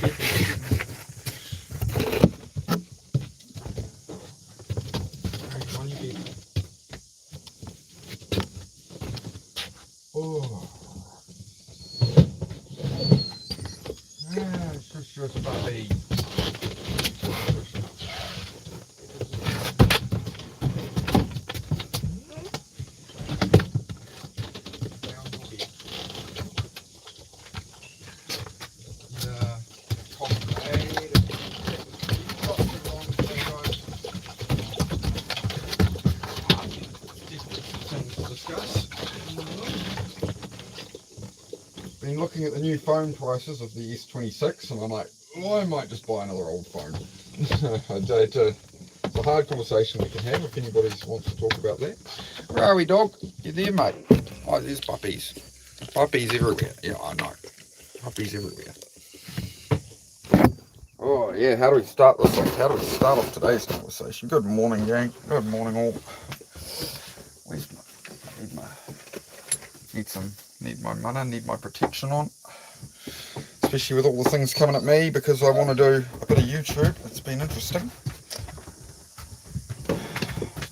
On your bed. Oh. Shush, shush, puppy. Been looking at the new phone prices of the S26 and I'm like, oh, I might just buy another old phone. It's a hard conversation we can have if anybody wants to talk about that. Where are we, dog? You there, mate? Oh, there's puppies. Puppies everywhere. Yeah, I know. Puppies everywhere. Oh, yeah, how do we start this off? How do we start off today's conversation? Good morning, gang. Good morning, all. Where's my... Need my mana, need my protection on. Especially with all the things coming at me because I want to do a bit of YouTube. It's been interesting.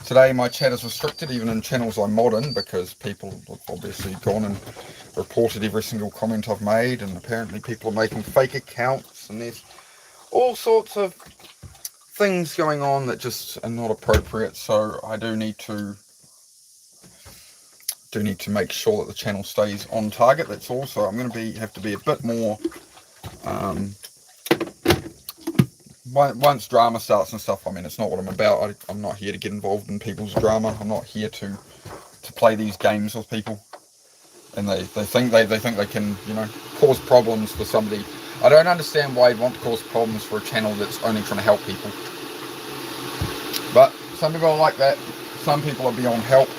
Today my chat is restricted even in channels I mod in because people have obviously gone and reported every single comment I've made, and apparently people are making fake accounts and there's all sorts of things going on that just are not appropriate. So I do need to make sure that the channel stays on target. That's all. So I'm going to have to be a bit more once drama starts and stuff. I mean, it's not what I'm about. I'm not here to get involved in people's drama. I'm not here to play these games with people, and they think they can, you know, cause problems for somebody. I don't understand why you'd want to cause problems for a channel that's only trying to help people, but some people are like that. Some people are beyond help.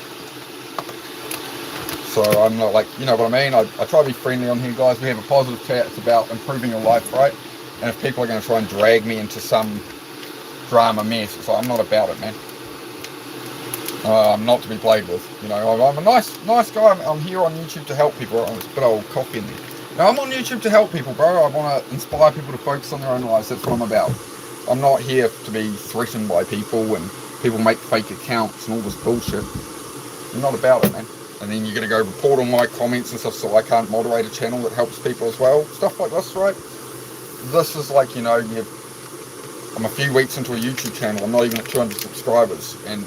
So I'm not like, you know what I mean? I try to be friendly on here, guys. We have a positive chat. It's about improving your life, right? And if people are going to try and drag me into some drama mess, so I'm not about it, man. I'm not to be played with. You know, I'm a nice guy. I'm here on YouTube to help people. There's a bit of old coffee in there. Now, I'm on YouTube to help people, bro. I want to inspire people to focus on their own lives. That's what I'm about. I'm not here to be threatened by people and people make fake accounts and all this bullshit. I'm not about it, man. And then you're going to go report on my comments and stuff so I can't moderate a channel that helps people as well. Stuff like this, right? This is like, you know, I'm a few weeks into a YouTube channel. I'm not even at 200 subscribers. And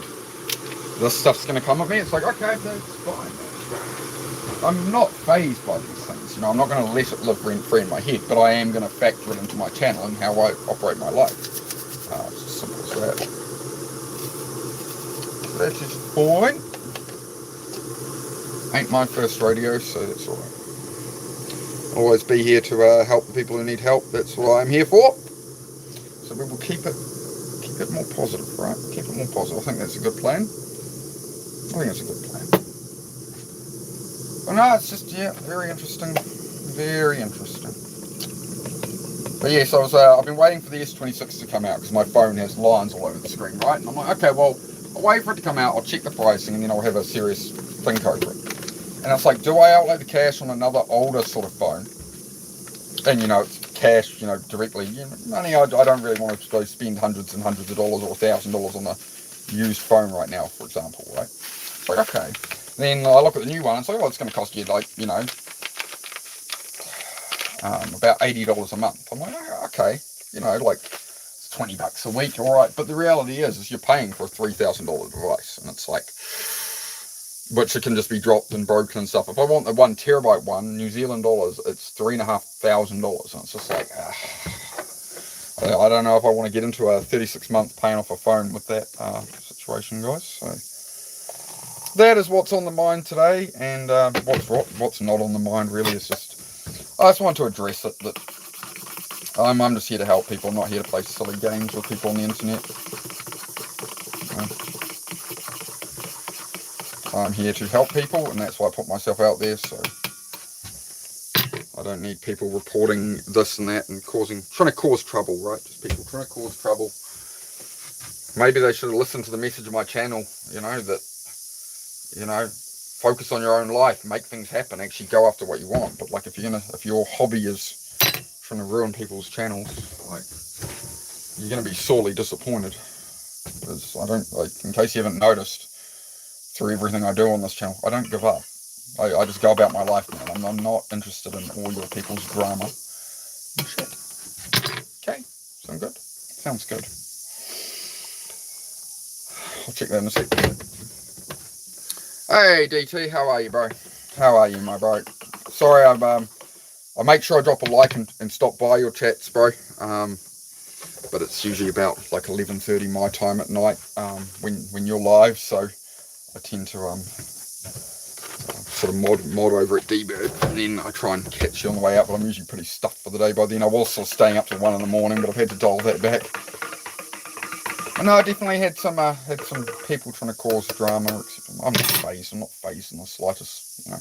this stuff's going to come at me. It's like, okay, that's fine. I'm not fazed by these things. You know, I'm not going to let it live rent-free in my head. But I am going to factor it into my channel and how I operate my life. It's as simple as that. So that's just fine. Ain't my first rodeo, so that's alright. Always be here to help the people who need help. That's what I'm here for. So we will keep it more positive, right? Keep it more positive. I think that's a good plan. But no, it's just, yeah, very interesting. Very interesting. But yeah, so I've been waiting for the S26 to come out because my phone has lines all over the screen, right? And I'm like, okay, well, I'll wait for it to come out. I'll check the pricing and then I'll have a serious think over it. And it's like, do I outlay the cash on another older sort of phone? And, you know, it's cash, you know, directly. You know, money, I don't really want to go spend hundreds and hundreds of dollars or $1,000 on a used phone right now, for example, right? It's like, okay. Then I look at the new one and say, well, it's going to cost you, like, you know, about $80 a month. I'm like, okay, you know, like, it's $20 a week, all right. But the reality is you're paying for a $3,000 device. And it's like, which it can just be dropped and broken and stuff. If I want the 1 terabyte one, New Zealand dollars, it's $3,500, and it's just like, I don't know if I want to get into a 36-month paying off a phone with that situation, guys. So that is what's on the mind today, and what's not on the mind really is just, I just want to address it. That I'm just here to help people. I'm not here to play silly games with people on the internet. I'm here to help people, and that's why I put myself out there. So I don't need people reporting this and that and trying to cause trouble, right? Just people trying to cause trouble. Maybe they should have listened to the message of my channel, you know, that, you know, focus on your own life, make things happen, actually go after what you want. But like, if your hobby is trying to ruin people's channels, like, you're going to be sorely disappointed. Because I don't, like, in case you haven't noticed, through everything I do on this channel, I don't give up. I just go about my life, man. I'm not interested in all your people's drama. Shit. Okay, sound good? Sounds good. I'll check that in a sec. Hey DT, how are you, bro? How are you, my bro? Sorry, I make sure I drop a like and stop by your chats, bro. But it's usually about like 11:30 my time at night when you're live, so I tend to sort of mod over at D-Bird, and then I try and catch you on the way out, but I'm usually pretty stuffed for the day by then. I was sort of staying up till 1 in the morning, but I've had to dial that back. I know I definitely had some people trying to cause drama. I'm not phased in the slightest, you know.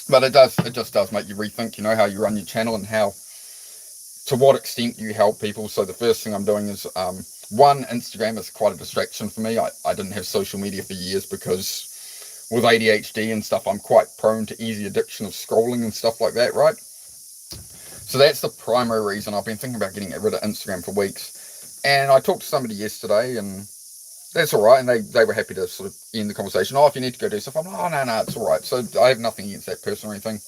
But it just does make you rethink, you know, how you run your channel and how, to what extent you help people. So the first thing I'm doing is, one, Instagram is quite a distraction for me. I didn't have social media for years because with ADHD and stuff, I'm quite prone to easy addiction of scrolling and stuff like that, right? So that's the primary reason. I've been thinking about getting rid of Instagram for weeks. And I talked to somebody yesterday, and that's all right. And they were happy to sort of end the conversation. Oh, if you need to go do stuff, I'm like, oh, no, it's all right. So I have nothing against that person or anything.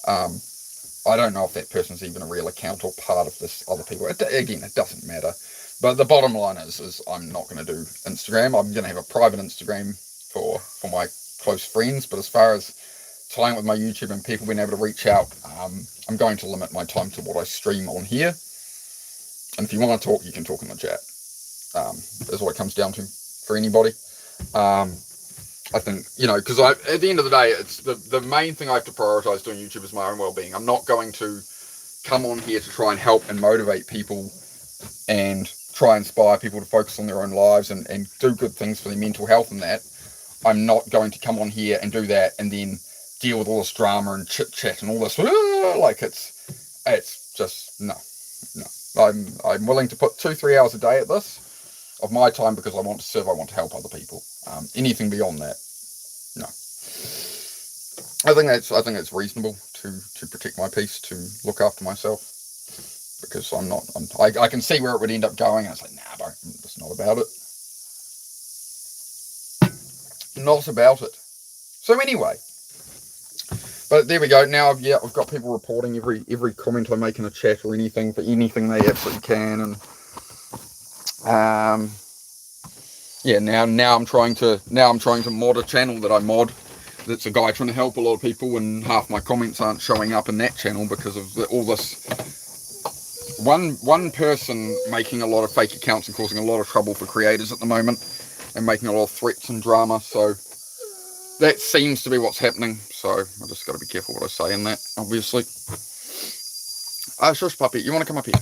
I don't know if that person's even a real account or part of this other people. Again, it doesn't matter. But the bottom line is I'm not going to do Instagram. I'm going to have a private Instagram for my close friends. But as far as tying with my YouTube and people being able to reach out, I'm going to limit my time to what I stream on here. And if you want to talk, you can talk in the chat. That's what it comes down to for anybody. I think, you know, because at the end of the day, it's the main thing I have to prioritize doing YouTube is my own well-being. I'm not going to come on here to try and help and motivate people and try and inspire people to focus on their own lives and do good things for their mental health and that. I'm not going to come on here and do that and then deal with all this drama and chit chat and all this, like it's just no. I'm willing to put 2-3 hours a day at this of my time because I want to serve, I want to help other people. Anything beyond that, no. I think that's reasonable to protect my peace, to look after myself, because I can see where it would end up going. And it's like, nah, bro, it's not about it. Not about it. So anyway, but there we go. Now I've got people reporting every comment I make in a chat or anything for anything they absolutely can, and yeah, now I'm trying to mod a channel that I mod. That's a guy trying to help a lot of people, and half my comments aren't showing up in that channel because of all this. One person making a lot of fake accounts and causing a lot of trouble for creators at the moment, and making a lot of threats and drama. So that seems to be what's happening. So I just got to be careful what I say in that, obviously. Shush, puppy, you want to come up here?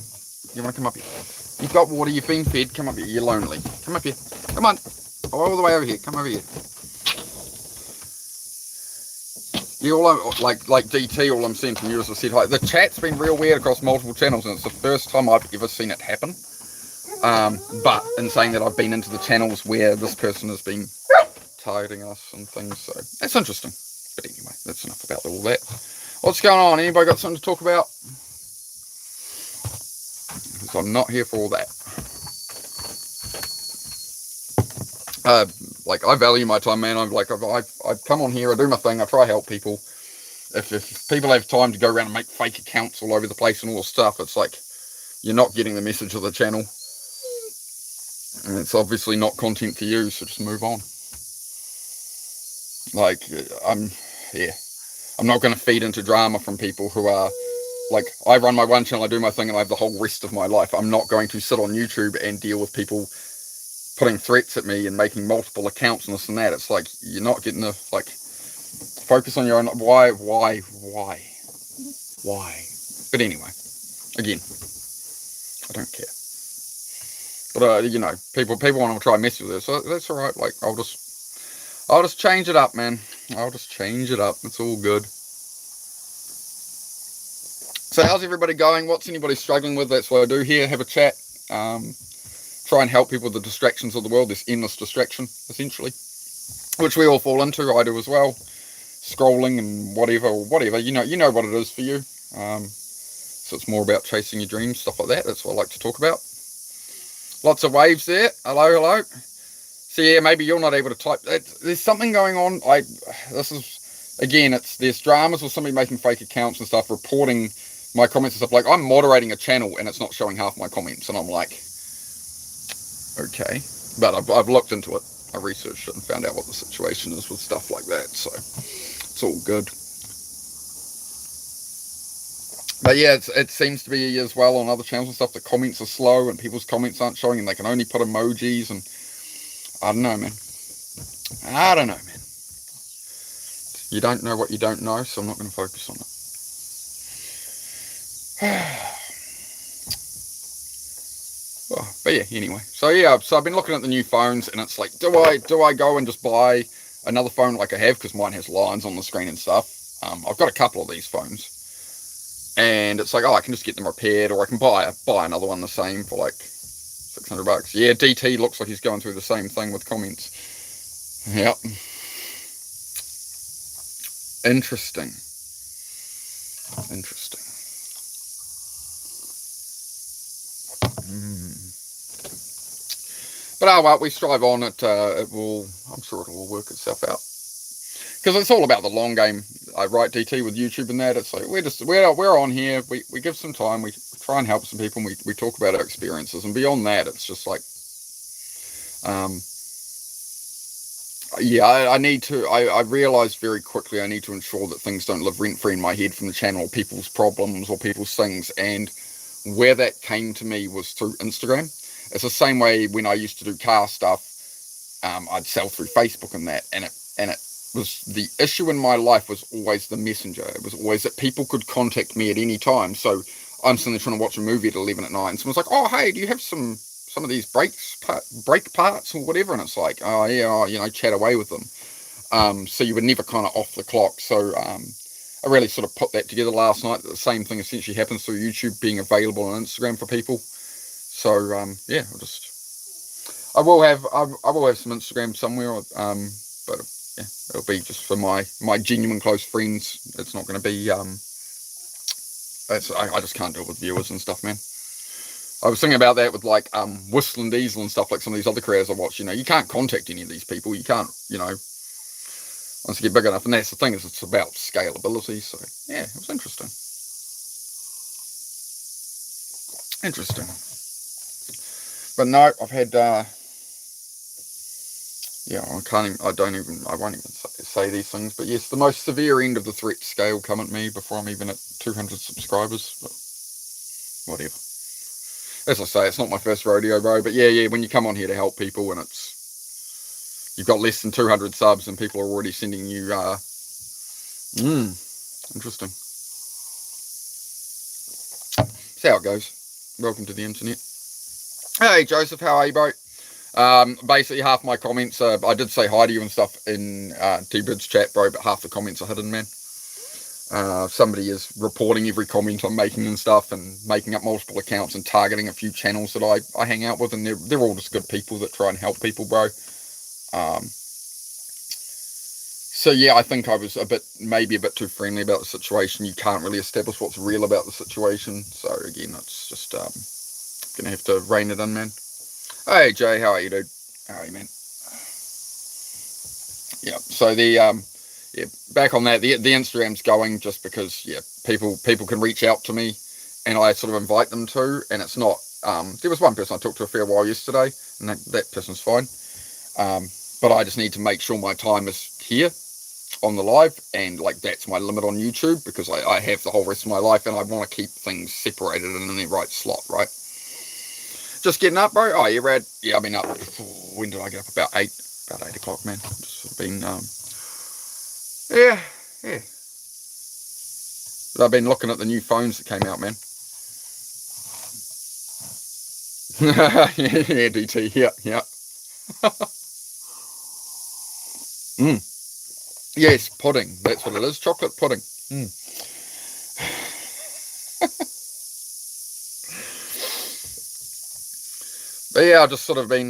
You want to come up here? You've got water, you've been fed, come up here, you're lonely. Come up here, come on. All the way over here, come over here. Yeah, like DT, all I'm seeing from you is I said, like, the chat's been real weird across multiple channels, and it's the first time I've ever seen it happen. But in saying that, I've been into the channels where this person has been targeting us and things, so that's interesting. But anyway, that's enough about all that. What's going on? Anybody got something to talk about? Because I'm not here for all that. Like, I value my time, man. I've come on here, I do my thing, I try to help people. If people have time to go around and make fake accounts all over the place and all this stuff, it's like, you're not getting the message of the channel. And it's obviously not content for you, so just move on. Like, I'm not going to feed into drama from people who are, like, I run my one channel, I do my thing, and I have the whole rest of my life. I'm not going to sit on YouTube and deal with people putting threats at me and making multiple accounts and this and that. It's like, you're not getting the, like, focus on your own. Why? But anyway, again, I don't care. But you know, people want to try and mess with it, so that's all right. Like, I'll just change it up, man. I'll just change it up. It's all good. So how's everybody going? What's anybody struggling with? That's what I do here. Have a chat. Try and help people with the distractions of the world. This endless distraction, essentially, which we all fall into. I do as well. scrolling and whatever. You know what it is for you. So it's more about chasing your dreams, stuff like that. That's what I like to talk about. Lots of waves there. Hello. So yeah, maybe you're not able to type. There's something going on. There's dramas with somebody making fake accounts and stuff, reporting my comments and stuff. Like, I'm moderating a channel and it's not showing half my comments, and I'm like, okay. But I've looked into it. I researched it and found out what the situation is with stuff like that. So it's all good. But yeah, it seems to be as well on other channels and stuff. The comments are slow and people's comments aren't showing, and they can only put emojis. And I don't know, man. You don't know what you don't know, so I'm not going to focus on it. But yeah, anyway. So yeah, I've been looking at the new phones, and it's like, do I go and just buy another phone like I have, because mine has lines on the screen and stuff. I've got a couple of these phones, and it's like, I can just get them repaired, or I can buy another one the same for like $600. Yeah, DT looks like he's going through the same thing with comments. Yep. Interesting. But well, we strive on. I'm sure it will work itself out. Because it's all about the long game. I write DT with YouTube and that. It's like, we're on here. We give some time. We try and help some people. And we talk about our experiences. And beyond that, it's just like, I realised very quickly I need to ensure that things don't live rent-free in my head from the channel, people's problems or people's things. And where that came to me was through Instagram. It's the same way when I used to do car stuff. I'd sell through Facebook and that, and it was, the issue in my life was always the messenger. It was always that people could contact me at any time. So I'm sitting there trying to watch a movie at 11 at night, and someone's like, "Oh, hey, do you have some of these brake parts or whatever?" And it's like, "Oh yeah, chat away with them." So you were never kind of off the clock. So I really sort of put that together last night. That the same thing essentially happens through YouTube being available on Instagram for people. So yeah, I will have some Instagram somewhere, but yeah, it'll be just for my genuine close friends. It's not going to be I just can't do it with viewers and stuff, man. I was thinking about that with like Whistling Diesel and stuff, like some of these other creators I watch. You can't contact any of these people. You can't, once you get big enough. And that's the thing, is it's about scalability. So yeah, it was interesting. But no, I've had I won't even say these things, but yes, the most severe end of the threat scale come at me before I'm even at 200 subscribers, but whatever. As I say, it's not my first rodeo, bro, but yeah, when you come on here to help people and you've got less than 200 subs and people are already sending you, interesting. That's how it goes. Welcome to the internet. Hey, Joseph, how are you, bro? Basically half my comments, I did say hi to you and stuff in T-Brid's chat, bro, but half the comments are hidden, man. Somebody is reporting every comment I'm making and stuff, and making up multiple accounts and targeting a few channels that I hang out with, and they're all just good people that try and help people, bro. So yeah, I think I was maybe a bit too friendly about the situation. You can't really establish what's real about the situation, so again, it's just gonna have to rein it in, man. Hey Jay, how are you, dude? How are you, man? Yeah. So back on that, the Instagram's going just because people can reach out to me, and I sort of invite them to, and it's not. There was one person I talked to a fair while yesterday, and that person's fine. But I just need to make sure my time is here on the live, and like that's my limit on YouTube, because I have the whole rest of my life, and I want to keep things separated and in the right slot, right? Just getting up, bro. Oh, you rad? Yeah, I've been up. When did I get up? About 8 o'clock, man. Just sort of been, yeah. But I've been looking at the new phones that came out, man. Yeah, DT. Yeah. Yes, pudding. That's what it is. Chocolate pudding. But yeah, I've just sort of been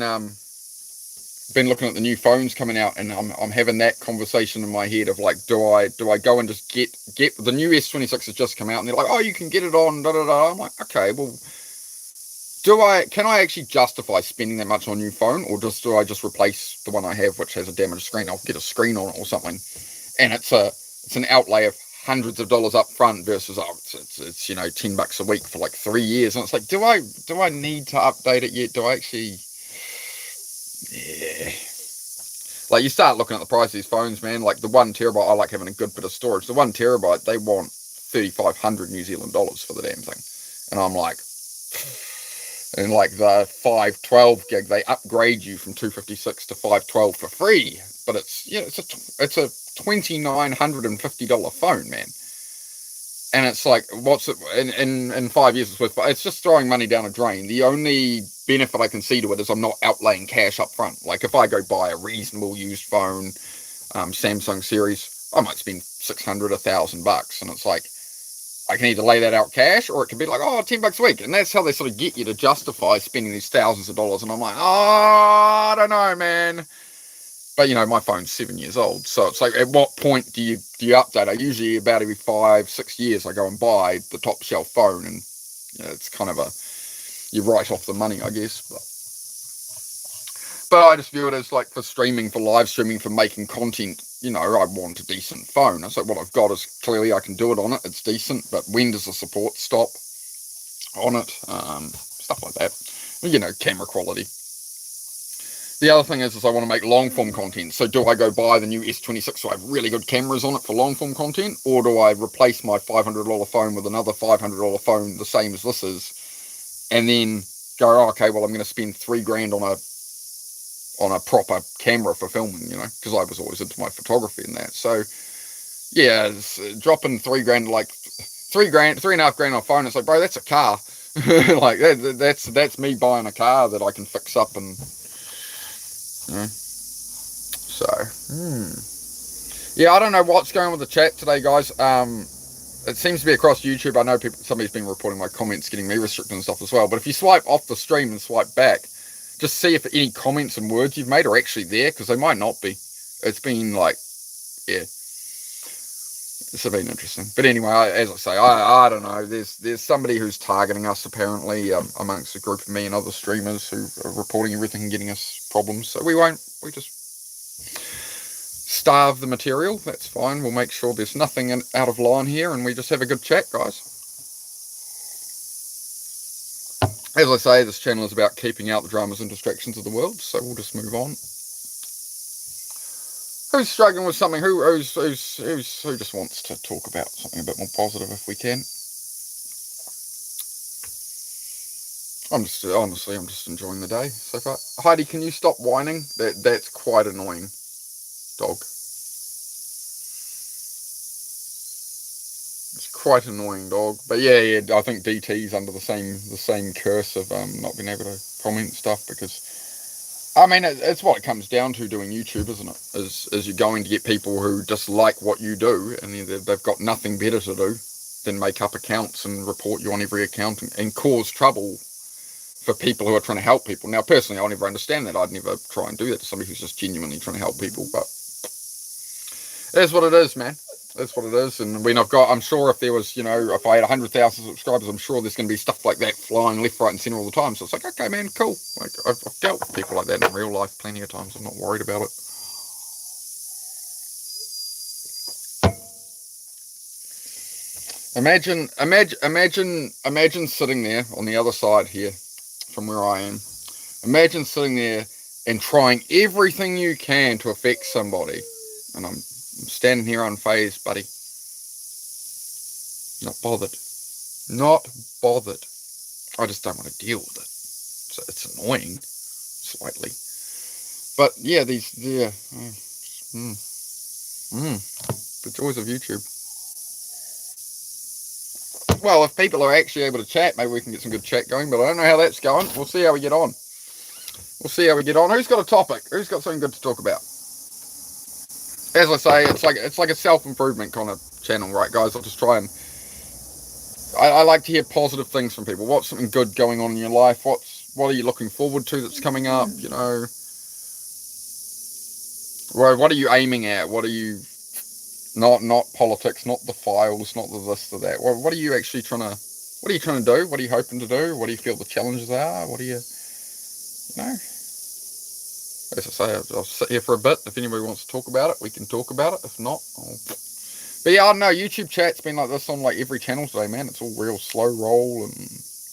been looking at the new phones coming out, and I'm having that conversation in my head of like, do I go and just get the new S26 has just come out, and they're like, oh, you can get it on da da da. I'm like, okay, well, can I actually justify spending that much on a new phone, or do I just replace the one I have, which has a damaged screen? I'll get a screen on it or something, and it's an outlay of hundreds of dollars up front versus it's you know, $10 a week for like 3 years, and it's like, do I need to update it yet? Do I actually? Yeah. Like, you start looking at the price of these phones, man. Like the 1 terabyte, I like having a good bit of storage. The 1 terabyte, they want 3,500 New Zealand dollars for the damn thing, and I'm like. And like the 512 gig, they upgrade you from 256 to 512 for free. But it's it's a $2,950 phone, man. And it's like, what's it in 5 years? It's just throwing money down a drain. The only benefit I can see to it is I'm not outlaying cash up front. Like if I go buy a reasonable used phone, Samsung series, I might spend $600, $1,000, and it's like, I can either lay that out cash, or it can be like, oh, $10 a week. And that's how they sort of get you to justify spending these thousands of dollars. And I'm like, oh, I don't know, man. But, you know, my phone's 7 years old. So it's like, at what point do you update? I usually, about every 5-6 years, I go and buy the top shelf phone. And, you know, it's kind of you write off the money, I guess. But I just view it as like for streaming, for live streaming, for making content. You know, I want a decent phone. So what I've got is clearly I can do it on it. It's decent, but when does the support stop on it? Stuff like that. You know, camera quality. The other thing is I want to make long form content. So do I go buy the new S26 so I have really good cameras on it for long form content, or do I replace my $500 phone with another $500 phone the same as this is, and then go, oh, okay, well, I'm going to spend $3,000 on a proper camera for filming, you know, because I was always into my photography and that. So yeah, dropping $3,000, like $3,000, $3,500 on a phone. It's like, bro, that's a car. Like that's me buying a car that I can fix up, and you know. So yeah, I don't know what's going on with the chat today, guys. It seems to be across YouTube. I know somebody's been reporting my comments getting me restricted and stuff as well. But if you swipe off the stream and swipe back, just see if any comments and words you've made are actually there, because they might not be. It's been like, yeah, it's been interesting. But anyway, as I say, I don't know. There's somebody who's targeting us apparently amongst a group of me and other streamers who are reporting everything and getting us problems. So we just starve the material. That's fine. We'll make sure there's nothing out of line here, and we just have a good chat, guys. As I say, this channel is about keeping out the dramas and distractions of the world, so we'll just move on. Who's struggling with something? Who just wants to talk about something a bit more positive if we can? I'm just enjoying the day so far. Heidi, can you stop whining? That's quite annoying, dog. It's quite annoying, dog. But yeah, I think DT's under the same curse of not being able to comment stuff, because I mean it's what it comes down to doing YouTube, isn't it? Is you're going to get people who just like what you do, and they've got nothing better to do than make up accounts and report you on every account and cause trouble for people who are trying to help people. Now, personally, I'll never understand that. I'd never try and do that to somebody who's just genuinely trying to help people. But that's what it is, man. That's what it is. And when I'm sure if there was, you know, if I had 100,000 subscribers, I'm sure there's going to be stuff like that flying left, right, and centre all the time. So it's like, okay, man, cool. Like I've dealt with people like that in real life plenty of times. I'm not worried about it. Imagine sitting there on the other side here from where I am. Imagine sitting there and trying everything you can to affect somebody. And I'm standing here unfazed, buddy. Not bothered. Not bothered. I just don't want to deal with it. So it's annoying, slightly. But yeah, the joys of YouTube. Well, if people are actually able to chat, maybe we can get some good chat going, but I don't know how that's going. We'll see how we get on. Who's got a topic? Who's got something good to talk about? As I say, it's like a self-improvement kind of channel, right, guys? I'll just try and... I like to hear positive things from people. What's something good going on in your life? What are you looking forward to that's coming up, you know? Well, what are you aiming at? What are you... Not politics, not the files, not the this or that. What are you actually trying to... What are you trying to do? What are you hoping to do? What do you feel the challenges are? What do you... You know? As I say, I'll sit here for a bit. If anybody wants to talk about it, we can talk about it. If not, I'll... But yeah, I don't know. YouTube chat's been like this on like every channel today, man. It's all real slow roll and...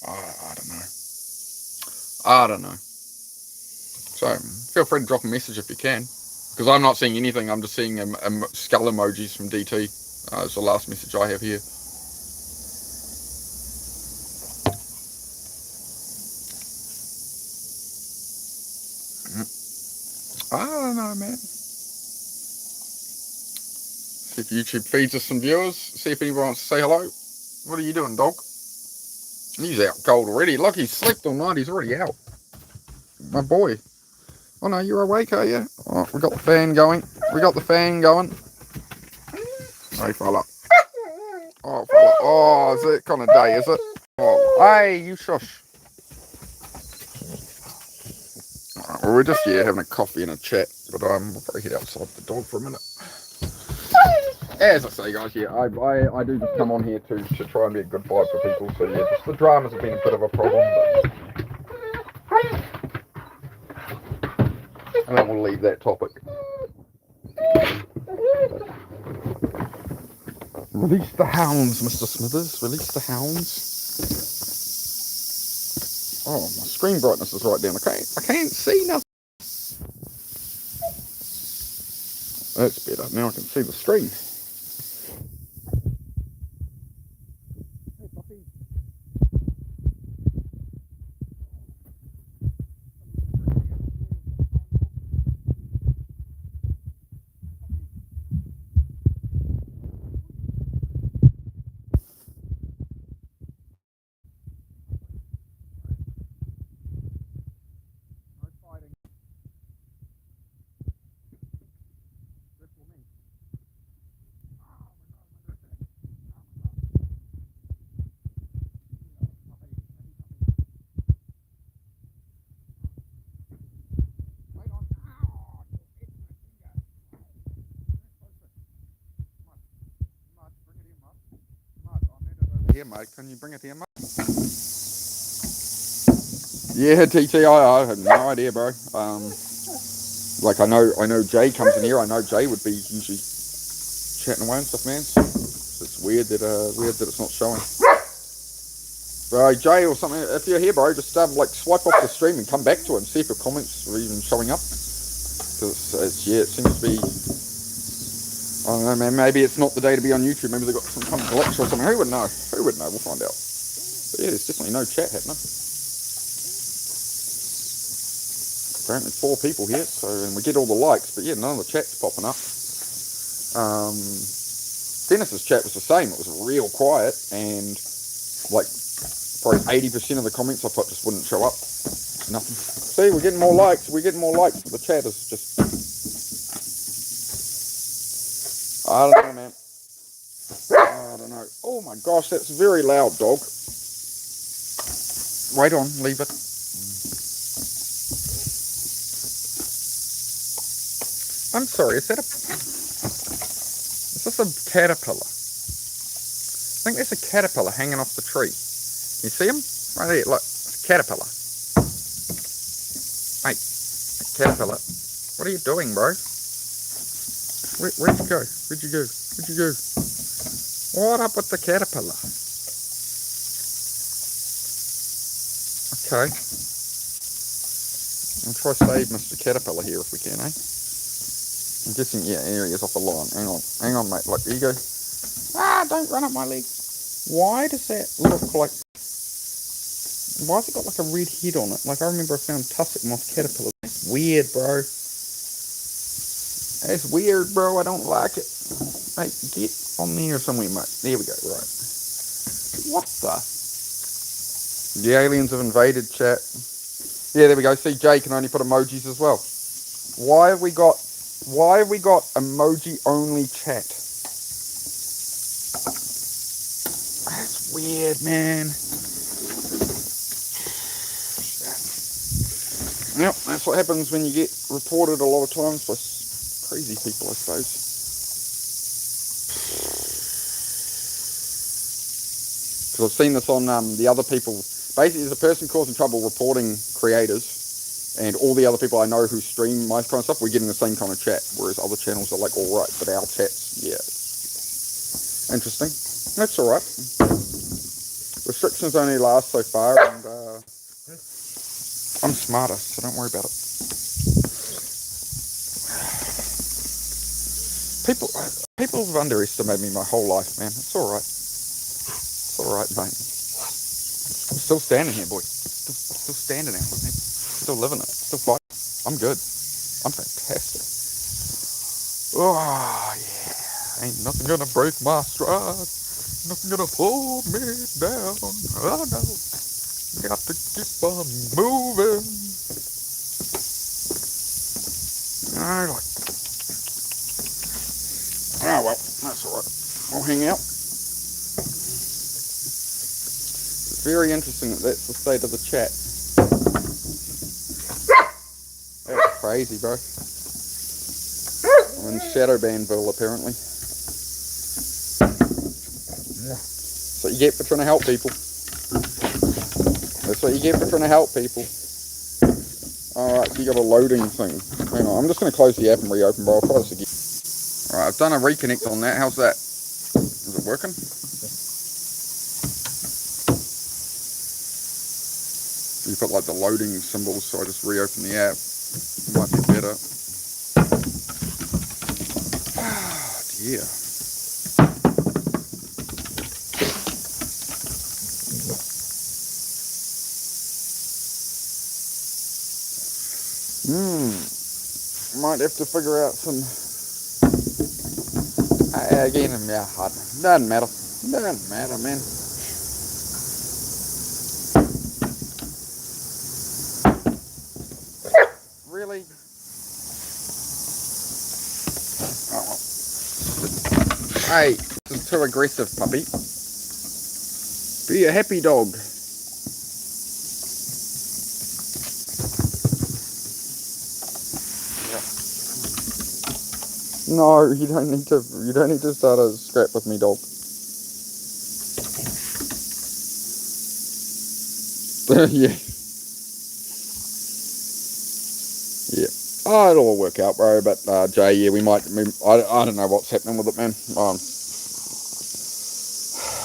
I don't know. I don't know. So, feel free to drop a message if you can. Because I'm not seeing anything. I'm just seeing skull emojis from DT. It's the last message I have here. I don't know, man. See if YouTube feeds us some viewers. See if anyone wants to say hello. What are you doing, dog? He's out cold already. Look, he's slept all night. He's already out. My boy. Oh no, you're awake, are you? Oh, we got the fan going. We got the fan going. Hey, fella. Oh, fella. Oh, is it kind of day, is it? Oh, hey, you shush. Alright, well, we're just here having a coffee and a chat, but we'll probably head outside the dog for a minute. As I say, guys, yeah, I do just come on here to try and be a good vibe for people, so yeah, just the dramas have been a bit of a problem, but... And then we'll leave that topic. Release the hounds, Mr. Smithers. Release the hounds. Oh, my screen brightness is right down. I can't see nothing. That's better. Now I can see the screen. Here, mate. Can you bring it here, mate? Yeah, TT, I have no idea, bro. Like I know Jay comes in here. I know Jay would be usually chatting away and stuff, man. So it's weird that it's not showing. Bro, Jay or something. If you're here, bro, just like swipe off the stream and come back to it and see if your comments are even showing up. Because yeah, it seems to be. I don't know, man. Maybe it's not the day to be on YouTube. Maybe they've got some kind of glitch or something. Who would know? Who would know? We'll find out. But yeah, there's definitely no chat happening. Apparently 4 people here, so and we get all the likes, but yeah, none of the chat's popping up. Dennis's chat was the same. It was real quiet, and like probably 80% of the comments I put just wouldn't show up. Nothing. See, we're getting more likes. We're getting more likes. The chat is just. I don't know, man. I don't know. Oh my gosh, that's very loud, dog. Wait on, leave it. I'm sorry, is this a caterpillar? I think there's a caterpillar hanging off the tree. You see him? Right there, look, it's a caterpillar. Hey, caterpillar, what are you doing, bro? Where'd you go? Where'd you go? Where'd you go? What up with the caterpillar? Okay. I'll try to save Mr. Caterpillar here if we can, eh? I'm guessing, yeah, here he is off the line. Hang on, mate. Look, here you go. Ah, don't run up my leg. Why does that look like... Why has it got like a red head on it? Like, I remember I found tussock moth caterpillars. That's weird, bro. That's weird, bro. I don't like it. Mate, get on there somewhere, mate. There we go, right. What the? The aliens have invaded, chat. Yeah, there we go. See, Jay can only put emojis as well. Why have we got emoji only chat? That's weird, man. Yep, that's what happens when you get reported a lot of times by crazy people, I suppose. Because I've seen this on the other people. Basically, there's a person causing trouble reporting creators, and all the other people I know who stream my kind of stuff, we're getting the same kind of chat, whereas other channels are like, alright, but our chats, yeah. Interesting. That's alright. Restrictions only last so far, and I'm smarter, so don't worry about it. People have underestimated me my whole life, man. It's alright. It's alright, mate. I'm still standing here, boy. Still standing out, man. Still living it. Still fighting. I'm good. I'm fantastic. Oh, yeah. Ain't nothing gonna break my stride. Nothing gonna pull me down. Oh, no. Got to keep on moving. Alright. Oh, well. That's alright. I'll hang out. It's very interesting that that's the state of the chat. That's crazy, bro. I'm in Shadowbanville, apparently. That's what you get for trying to help people. That's what you get for trying to help people. Alright, so you got a loading thing. Hang on, I'm just going to close the app and reopen, bro. I'll try this again. Alright, I've done a reconnect on that. How's that? Is it working? You put like the loading symbols, so I just reopen the app. It might be better. Ah, dear. Might have to figure out some. Again, yeah, doesn't matter. Doesn't matter, man. Really? Oh, well. Hey, this is too aggressive, puppy. Be a happy dog. No, you don't need to. You don't need to start a scrap with me, dog. Yeah. Yeah. Oh, it'll all work out, bro. But Jay, yeah, we might. I don't know what's happening with it, man.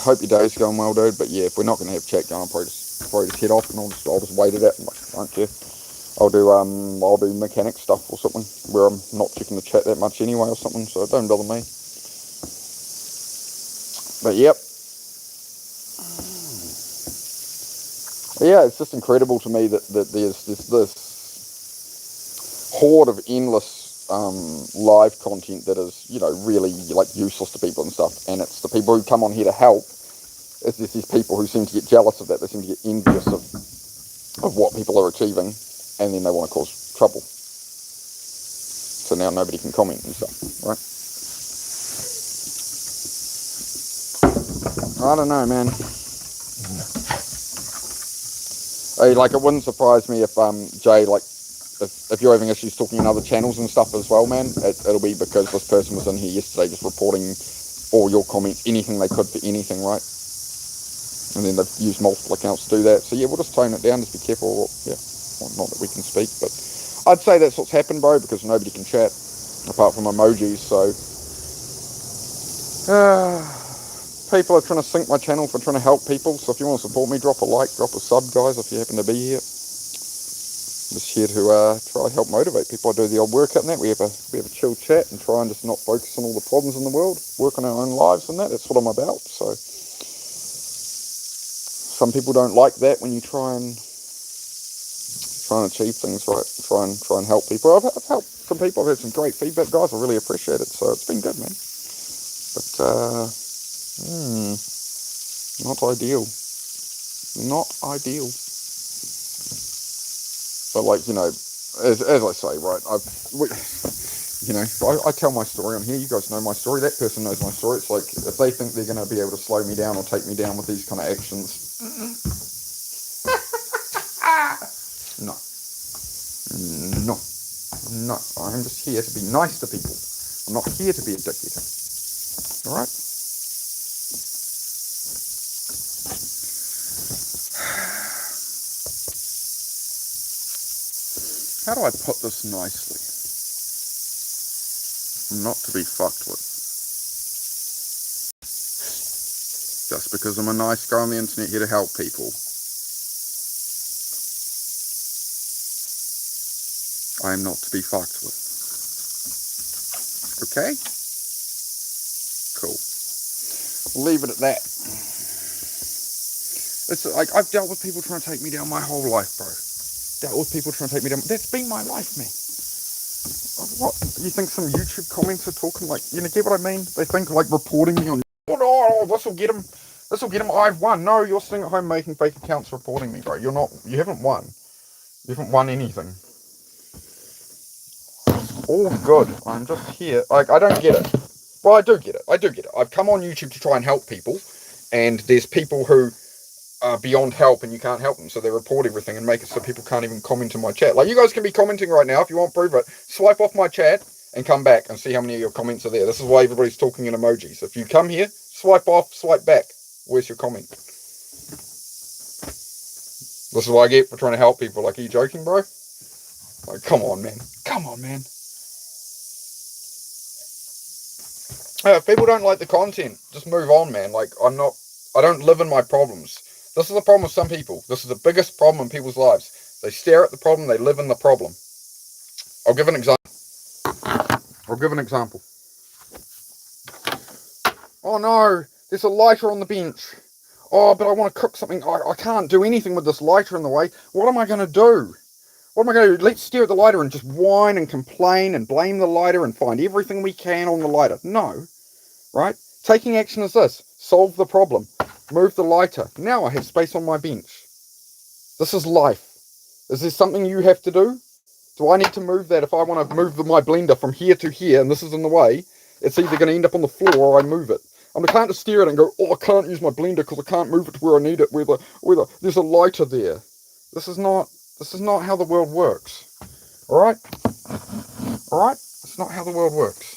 Hope your day's going well, dude. But yeah, if we're not gonna have chat going, I'll probably just head off, and I'll just wait it out. I don't care. I'll do mechanic stuff or something where I'm not checking the chat that much anyway or something, so it don't bother me. But yep. Yeah, it's just incredible to me that there's this horde of endless live content that is, you know, really like useless to people and stuff, and it's the people who come on here to help. It's just these people who seem to get jealous of that. They seem to get envious of what people are achieving, and then they want to cause trouble. So now nobody can comment and stuff, right? I don't know, man. Hey, like, it wouldn't surprise me if Jay, like, if you're having issues talking in other channels and stuff as well, man, it'll be because this person was in here yesterday just reporting all your comments, anything they could for anything, right? And then they've used multiple accounts to do that. So yeah, we'll just tone it down, just be careful. Yeah, well, not that we can speak, but I'd say that's what's happened, bro, because nobody can chat apart from emojis. So people are trying to sink my channel for trying to help people. So if you want to support me, drop a like, drop a sub, guys, if you happen to be here. Just here to try to help motivate people. I do the old workout and that. We have a chill chat and try and just not focus on all the problems in the world. Work on our own lives and that. That's what I'm about. So some people don't like that when you try and achieve things, right? Try and help people. I've helped some people. I've had some great feedback, guys. I really appreciate it. So it's been good, man. But not ideal. Not ideal. But like, you know, as I say, right, I tell my story on here. You guys know my story. That person knows my story. It's like, if they think they're going to be able to slow me down or take me down with these kind of actions, no, No, I'm just here to be nice to people. I'm not here to be a dickhead. Alright? How do I put this nicely? I'm not to be fucked with. Just because I'm a nice guy on the internet here to help people, I am not to be fucked with. Okay? Cool. We'll leave it at that. It's like, I've dealt with people trying to take me down my whole life, bro. Dealt with people trying to take me down. That's been my life, man. What? You think some YouTube comments are talking like, you know, get what I mean? They think like reporting me on, oh, this will get him, I've won. No, you're sitting at home making fake accounts reporting me, bro. You haven't won. You haven't won anything. All good. I'm just here. Like, I don't get it. Well, I do get it. I've come on YouTube to try and help people, and there's people who are beyond help and you can't help them, so they report everything and make it so people can't even comment in my chat. Like, you guys can be commenting right now if you want to prove it. Swipe off my chat and come back and see how many of your comments are there. This is why everybody's talking in emojis. If you come here, swipe off, swipe back. Where's your comment? This is what I get for trying to help people. Like, are you joking, bro? Like, come on, man. Come on, man. If people don't like the content, just move on, man. Like, I don't live in my problems. This is the problem with some people. This is the biggest problem in people's lives. They stare at the problem, they live in the problem. I'll give an example. Oh no, there's a lighter on the bench. Oh, but I want to cook something. I can't do anything with this lighter in the way. What am I going to do? What am I going to do? Let's stare at the lighter and just whine and complain and blame the lighter and find everything we can on the lighter. No, right? Taking action is this. Solve the problem. Move the lighter. Now I have space on my bench. This is life. Is there something you have to do? Do I need to move that? If I want to move my blender from here to here and this is in the way, it's either going to end up on the floor or I move it. I can't just stare at it and go, oh, I can't use my blender because I can't move it to where I need it, where there's a lighter there. This is not how the world works. Alright? Alright? It's not how the world works.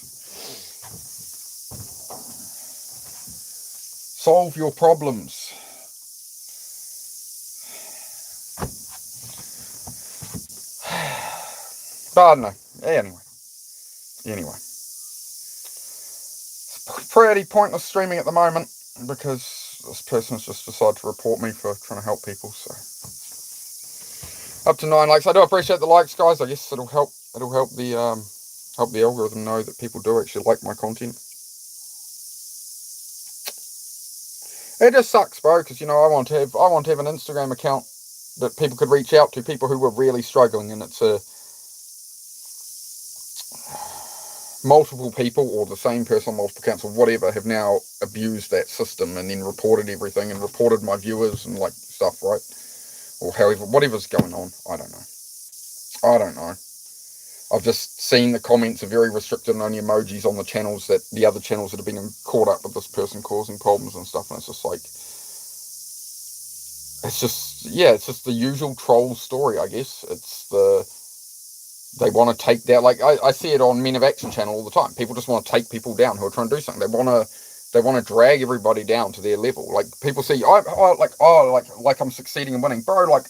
Solve your problems. But I don't know. Anyway. It's pretty pointless streaming at the moment because this person's just decided to report me for trying to help people, so. Up to 9 likes. I do appreciate the likes, guys. I guess it'll help the algorithm know that people do actually like my content. It just sucks, bro, because, you know, I want to have an Instagram account that people could reach out to, people who were really struggling, and it's multiple people or the same person on multiple accounts or whatever have now abused that system and then reported everything and reported my viewers and like stuff, right? Or however, whatever's going on. I don't know. I've just seen the comments are very restricted and only emojis on the channels that the other channels that have been caught up with this person causing problems and stuff, and it's just like, it's just the usual troll story, I guess. They want to take down, like I see it on Men of Action channel all the time. People just want to take people down who are trying to do something. They want to drag everybody down to their level. Like, people see, like I'm succeeding and winning. Bro, like,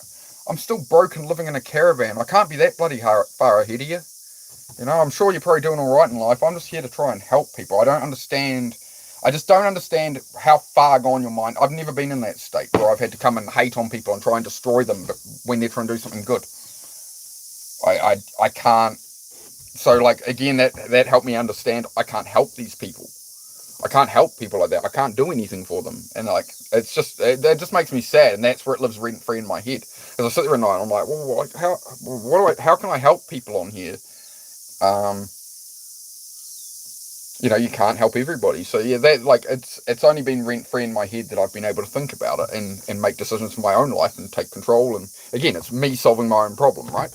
I'm still broke and living in a caravan. I can't be that bloody far ahead of you. You know, I'm sure you're probably doing all right in life. I'm just here to try and help people. I just don't understand how far gone your mind. I've never been in that state where I've had to come and hate on people and try and destroy them when they're trying to do something good. I can't. So, like, again, that helped me understand I can't help these people. I can't help people like that. I can't do anything for them. And, like, it just makes me sad, and that's where it lives rent-free in my head. Because I sit there at night and I'm like, well, how can I help people on here? You know, you can't help everybody. So yeah, that, like, it's only been rent-free in my head that I've been able to think about it and make decisions for my own life and take control. And again, it's me solving my own problem, right?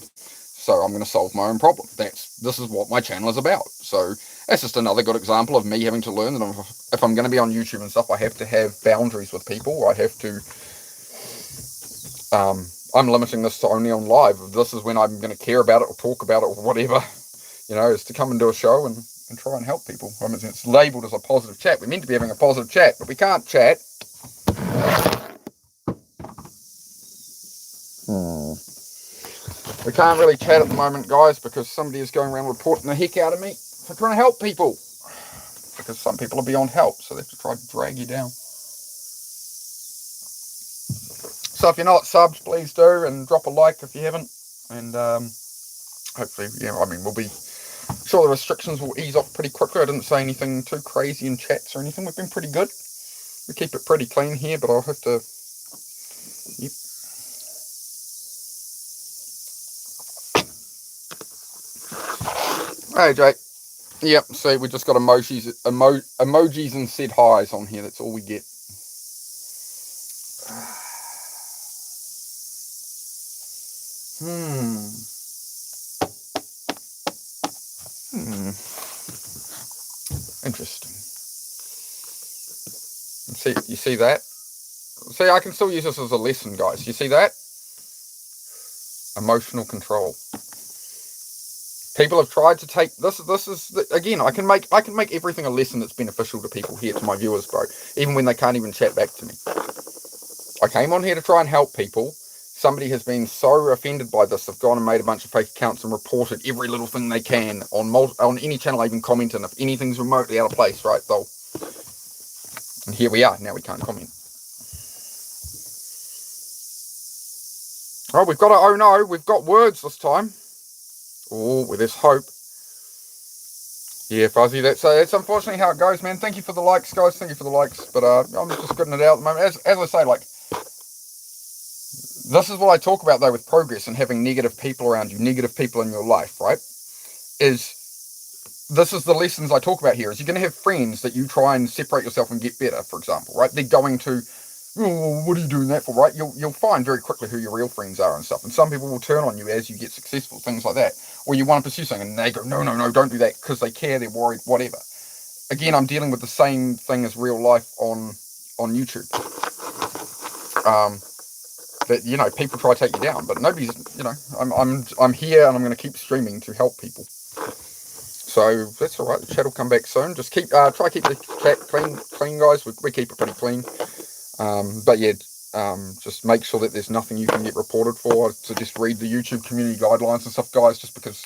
So I'm going to solve my own problem. This is what my channel is about. So that's just another good example of me having to learn that if I'm going to be on YouTube and stuff, I have to have boundaries with people. I have to, I'm limiting this to only on live. This is when I'm going to care about it or talk about it or whatever. you know, is to come and do a show and try and help people. I mean, it's labelled as a positive chat. We're meant to be having a positive chat, but we can't chat. We can't really chat at the moment, guys, because somebody is going around reporting the heck out of me for trying to help people. Because some people are beyond help, so they have to try to drag you down. So if you're not subbed, please do, and drop a like if you haven't. And hopefully, yeah, I mean, we'll be sure the restrictions will ease off pretty quickly. I didn't say anything too crazy in chats or anything. We've been pretty good. We keep it pretty clean here, but I'll have to... Yep. Hey, Jake. Yep, see, we just got emojis and said highs on here. That's all we get. Interesting. You see that? See, I can still use this as a lesson, guys. You see that? Emotional control. People have tried to take this is again. I can make everything a lesson that's beneficial to people here, to my viewers, bro. Even when they can't even chat back to me. I came on here to try and help people. Somebody has been so offended by this, they've gone and made a bunch of fake accounts and reported every little thing they can on any channel I even comment on. If anything's remotely out of place, right, they'll... And here we are. Now we can't comment. Oh, we've got a... Oh, no. We've got words this time. Oh, well, there's hope. Yeah, Fuzzy, that's unfortunately how it goes, man. Thank you for the likes, guys. Thank you for the likes. But I'm just getting it out at the moment. As I say, like... This is what I talk about, though, with progress and having negative people around you, negative people in your life, right? This is the lessons I talk about here, is you're going to have friends that you try and separate yourself and get better, for example, right? They're going to, oh, what are you doing that for, right? You'll find very quickly who your real friends are and stuff. And some people will turn on you as you get successful, things like that. Or you want to pursue something and they go, no, don't do that, because they care, they're worried, whatever. Again, I'm dealing with the same thing as real life on YouTube. That, you know, people try to take you down, but nobody's, you know, I'm here and I'm going to keep streaming to help people. So that's all right. The chat will come back soon. Just keep try to keep the chat clean, guys. We keep it pretty clean. But yeah, just make sure that there's nothing you can get reported for. So just read the YouTube community guidelines and stuff, guys. Just because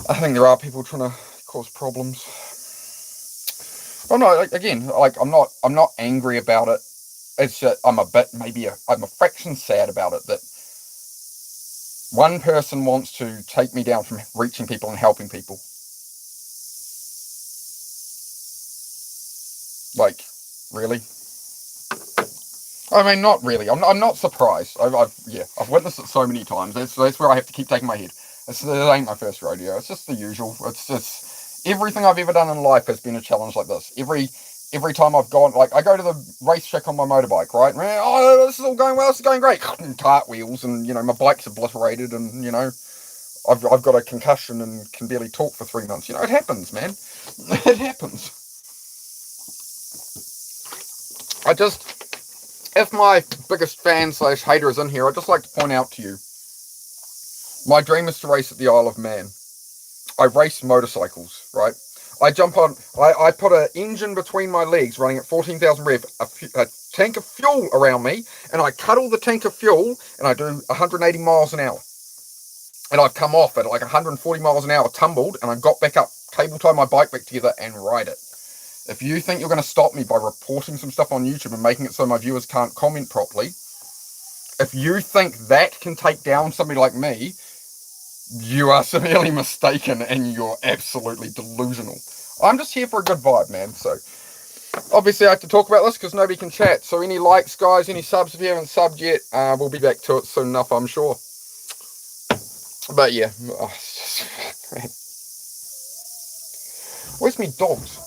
I think there are people trying to cause problems. Oh no, again, like I'm not angry about it. It's just, I'm a fraction sad about it that one person wants to take me down from reaching people and helping people. Like, really? I mean, not really. I'm not surprised. I've witnessed it so many times. That's where I have to keep taking my head. It ain't my first rodeo. It's just the usual. It's just everything I've ever done in life has been a challenge like this. Every time I've gone, like, I go to the racetrack on my motorbike, right? Oh, this is all going well, this is going great. Cartwheels, and, you know, my bike's obliterated, and, you know, I've got a concussion and can barely talk for 3 months. You know, it happens, man. It happens. If my biggest fan / hater is in here, I'd just like to point out to you, my dream is to race at the Isle of Man. I race motorcycles, right? I jump on, I put an engine between my legs running at 14,000 rev, a tank of fuel around me, and I cuddle the tank of fuel, and I do 180 miles an hour. And I've come off at like 140 miles an hour, tumbled, and I got back up, cable tie my bike back together, and ride it. If you think you're going to stop me by reporting some stuff on YouTube and making it so my viewers can't comment properly, if you think that can take down somebody like me, you are severely mistaken and you're absolutely delusional. I'm just here for a good vibe, man. So, obviously I have to talk about this because nobody can chat. So any likes, guys, any subs if you haven't subbed yet, we'll be back to it soon enough, I'm sure. But yeah, where's me dogs?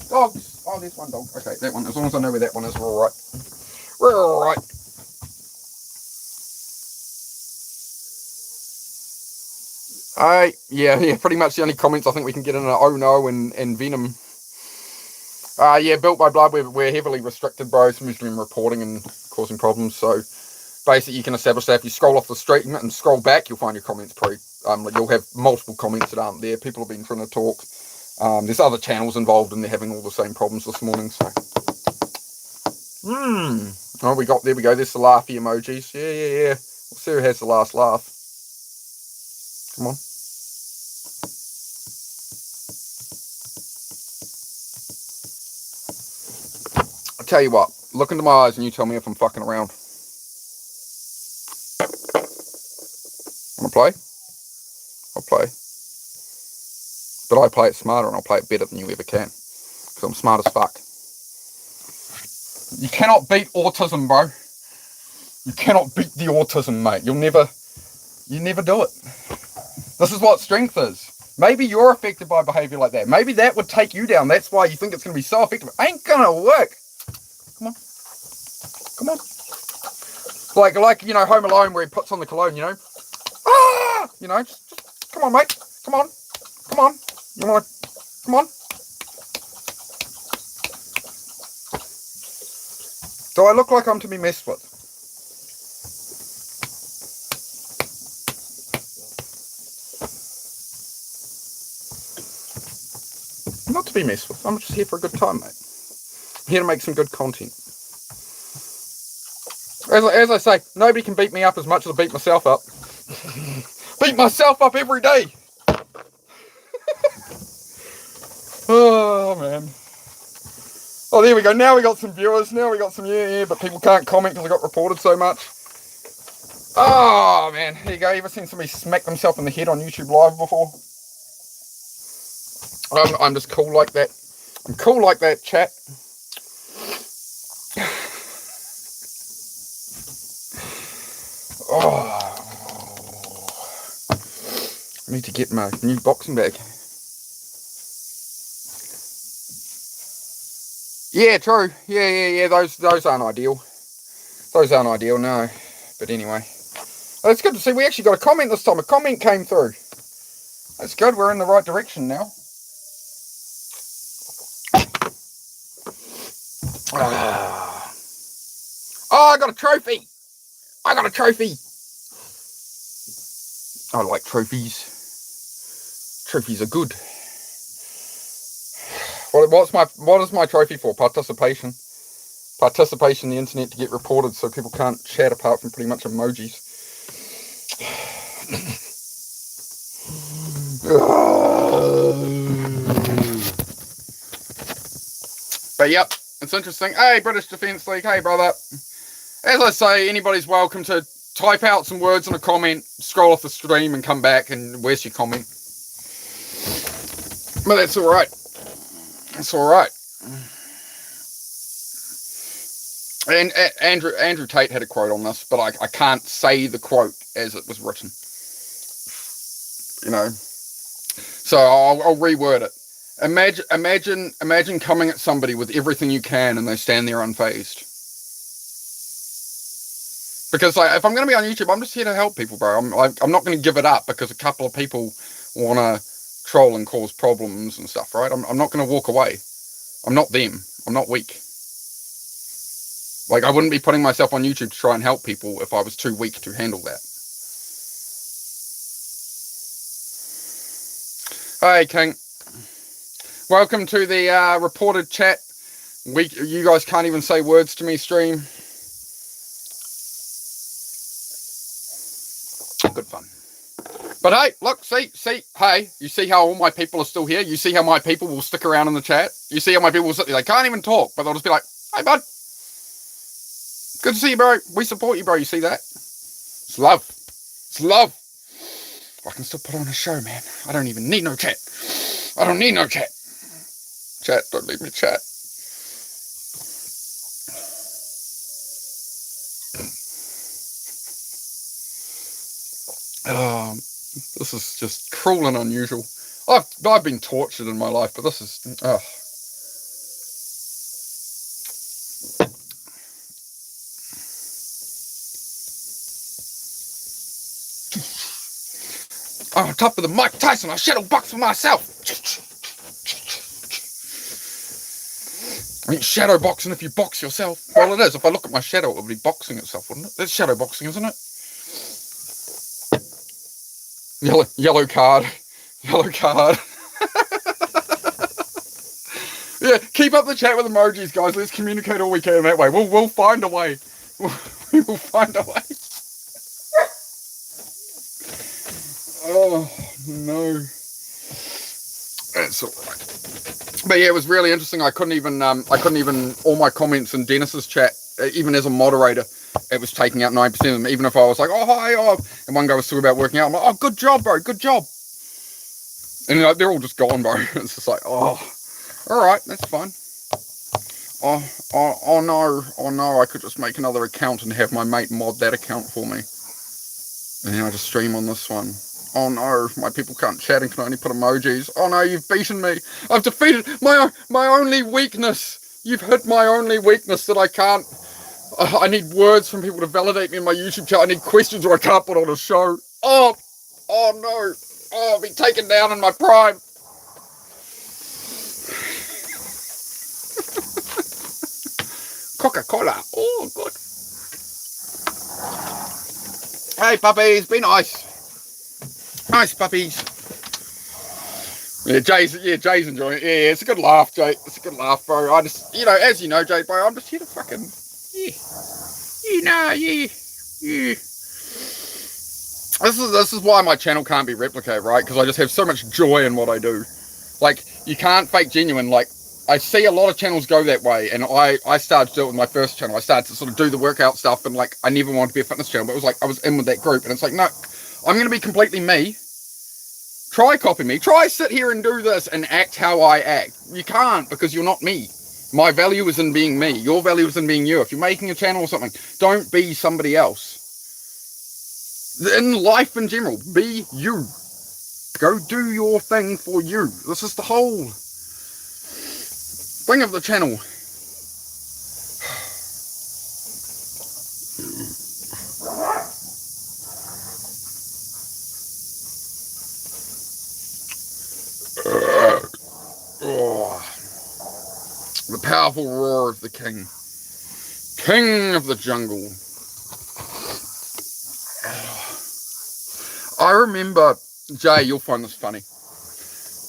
Dogs! Oh, there's one dog. Okay, that one. As long as I know where that one is, we're alright. We're alright. Yeah, pretty much the only comments I think we can get in are oh no and Venom. Yeah, Built by Blood, we're heavily restricted, bro. Somebody's been reporting and causing problems, so basically you can establish that if you scroll off the stream and scroll back, you'll find your comments You'll have multiple comments that aren't there. People have been trying to talk. There's other channels involved and they're having all the same problems this morning. So, oh, there we go. There's the laughy emojis. Yeah. Well, Sarah has the last laugh. Come on. I tell you what, look into my eyes and you tell me if I'm fucking around. Wanna play? I'll play. But I play it smarter and I'll play it better than you ever can. Because I'm smart as fuck. You cannot beat autism, bro. You cannot beat the autism, mate. You never do it. This is what strength is. Maybe you're affected by behaviour like that. Maybe that would take you down. That's why you think it's going to be so effective. It ain't going to work. Come on. Come on. Like, you know, Home Alone where he puts on the cologne, you know. Ah! You know, just come on, mate. Come on. Come on. You want to, come on. Do I look like I'm to be messed with? Not to be messed with. I'm just here for a good time, mate. I'm here to make some good content. As I say, nobody can beat me up as much as I beat myself up. Beat myself up every day. Oh, man. Oh, there we go. Now we got some viewers. Now we got some, yeah, but people can't comment because I got reported so much. Oh, man. Here you go. You ever seen somebody smack themselves in the head on YouTube Live before? I'm just cool like that. I'm cool like that, chat. Oh. I need to get my new boxing bag. Yeah, true. Yeah. Those aren't ideal. Those aren't ideal, no. But anyway. Well, it's good to see. We actually got a comment this time. A comment came through. That's good. We're in the right direction now. Oh, I got a trophy. I got a trophy. I like trophies. Trophies are good. What is my trophy for? Participation. Participation in the internet to get reported so people can't chat apart from pretty much emojis. But yep, it's interesting. Hey, British Defence League. Hey, brother. As I say, anybody's welcome to type out some words in a comment, scroll off the stream and come back and where's your comment? But that's alright. That's alright. And Andrew Tate had a quote on this, but I can't say the quote as it was written. You know. So I'll reword it. Imagine coming at somebody with everything you can and they stand there unfazed. Because like, if I'm going to be on YouTube, I'm just here to help people, bro. I'm not going to give it up because a couple of people want to troll and cause problems and stuff, right? I'm not going to walk away. I'm not them. I'm not weak. Like, I wouldn't be putting myself on YouTube to try and help people if I was too weak to handle that. Hey, King. Welcome to the reported chat. You guys can't even say words to me stream. Good fun. But hey, look, see, hey, you see how all my people are still here? You see how my people will stick around in the chat? You see how my people will sit there? They can't even talk, but they'll just be like, hey, bud. Good to see you, bro. We support you, bro. You see that? It's love. It's love. I can still put on a show, man. I don't even need no chat. I don't need no chat. Chat, don't leave me chat. This is just cruel and unusual. I've been tortured in my life, but this is I'm on top of the Mike Tyson. I shadow box for myself. I mean, shadow boxing if you box yourself. Well, it is. If I look at my shadow, it would be boxing itself, wouldn't it? That's shadow boxing, isn't it? Yellow card. Yellow card. Yeah, keep up the chat with emojis, guys. Let's communicate all we can that way. We'll find a way. We will find a way. Oh no, that's alright. But yeah, it was really interesting. I couldn't even all my comments in Dennis's chat, even as a moderator, it was taking out 9% of them. Even if I was like, oh hi, oh, and one guy was talking about working out, I'm like, oh good job, bro, good job. And like, they're all just gone, bro. It's just like, oh, all right, that's fine. Oh no, I could just make another account and have my mate mod that account for me. And then I just stream on this one. Oh no, my people can't chat and can only put emojis. Oh no, you've beaten me. I've defeated my only weakness. You've hit my only weakness that I can't. I need words from people to validate me in my YouTube channel. I need questions or I can't put on a show. Oh no. Oh, I've been taken down in my prime. Coca-Cola. Oh, good. Hey, puppies. Be nice. Nice puppies. Yeah, Jay's enjoying it. Yeah, it's a good laugh, Jay. It's a good laugh, bro. I just, as you know, Jay, bro, I'm just here to fucking, yeah. This is why my channel can't be replicated, right? Because I just have so much joy in what I do. Like, you can't fake genuine. Like, I see a lot of channels go that way, and I started to do it with my first channel. I started to sort of do the workout stuff, and like, I never wanted to be a fitness channel, but it was like, I was in with that group, and it's like, no, I'm going to be completely me. Try copy me. Try sit here and do this and act how I act. You can't, because you're not me. My value is in being me. Your value is in being you. If you're making a channel or something, don't be somebody else. In life in general, be you. Go do your thing for you. This is the whole thing of the channel. The powerful roar of the king. King of the jungle. I remember, Jay, you'll find this funny.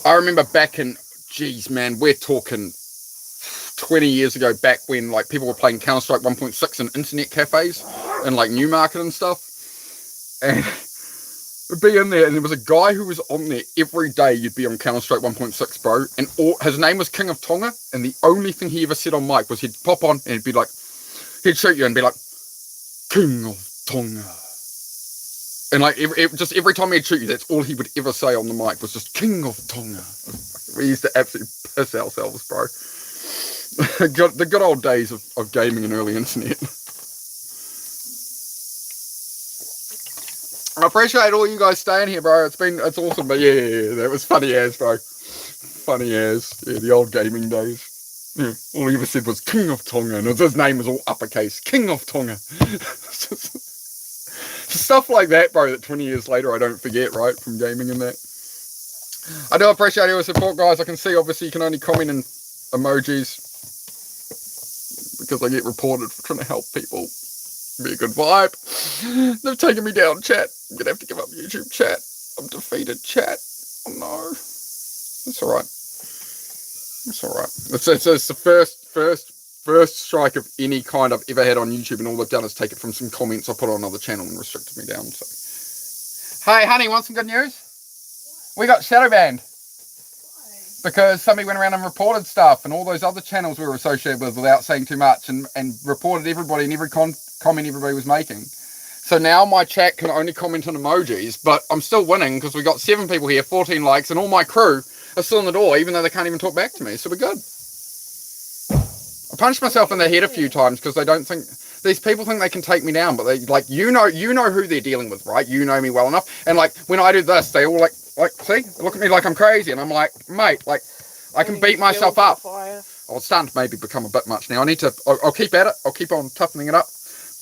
I remember back in, geez, man, we're talking 20 years ago, back when like people were playing Counter-Strike 1.6 in internet cafes and like Newmarket and stuff. And would be in there, and there was a guy who was on there every day. You'd be on Counter-Strike 1.6, bro, and his name was King of Tonga, and the only thing he ever said on mic was he'd pop on and he'd be like, he'd shoot you and be like, King of Tonga. And like, just every time he'd shoot you, that's all he would ever say on the mic was just King of Tonga. We used to absolutely piss ourselves, bro. The good old days of gaming and early internet. I appreciate all you guys staying here, bro. It's awesome, but yeah, that was funny as, bro. Funny as. Yeah, the old gaming days. Yeah, all he ever said was King of Tonga, and his name was all uppercase. King of Tonga. Stuff like that, bro, that 20 years later I don't forget, right, from gaming and that. I do appreciate your support, guys. I can see, obviously, you can only comment in emojis because I get reported for trying to help people. Be a good vibe. They've taken me down, chat. I'm gonna have to give up YouTube, chat. I'm defeated, chat. Oh no. It's alright. It's alright. It's the first strike of any kind I've ever had on YouTube, and all they've done is take it from some comments I put on another channel and restricted me down. So, hey, honey, want some good news? We got shadow banned. Because somebody went around and reported stuff, and all those other channels we were associated with without saying too much, and reported everybody and every comment everybody was making. So now my chat can only comment on emojis, but I'm still winning because we got 7 people here, 14 likes, and all my crew are still in the door, even though they can't even talk back to me. So we're good. I punched myself in the head a few times because they don't think, these people think they can take me down, but they, like, you know who they're dealing with, right? You know me well enough. And like, when I do this, they all like, see, look at me like I'm crazy. And I'm like, mate, like, I can beat myself up. Oh, it's starting to maybe become a bit much now. I need to, I'll keep at it. I'll keep on toughening it up.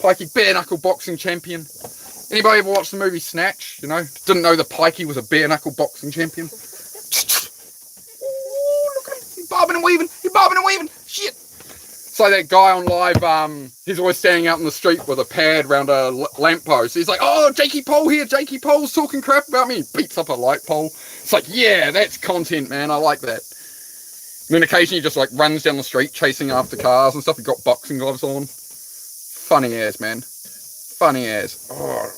Pikey, bare knuckle boxing champion. Anybody ever watched the movie Snatch? You know, didn't know the Pikey was a bare knuckle boxing champion. Ooh, look at him. He's bobbing and weaving. He's bobbing and weaving. Shit. So that guy on live, he's always standing out in the street with a pad around a lamppost. He's like, oh, Jakey Pole here. Jakey Pole's talking crap about me. He beats up a light pole. It's like, yeah, that's content, man. I like that. And then occasionally he just like runs down the street chasing after cars and stuff. He got boxing gloves on. Funny as, man. Funny as. Oh,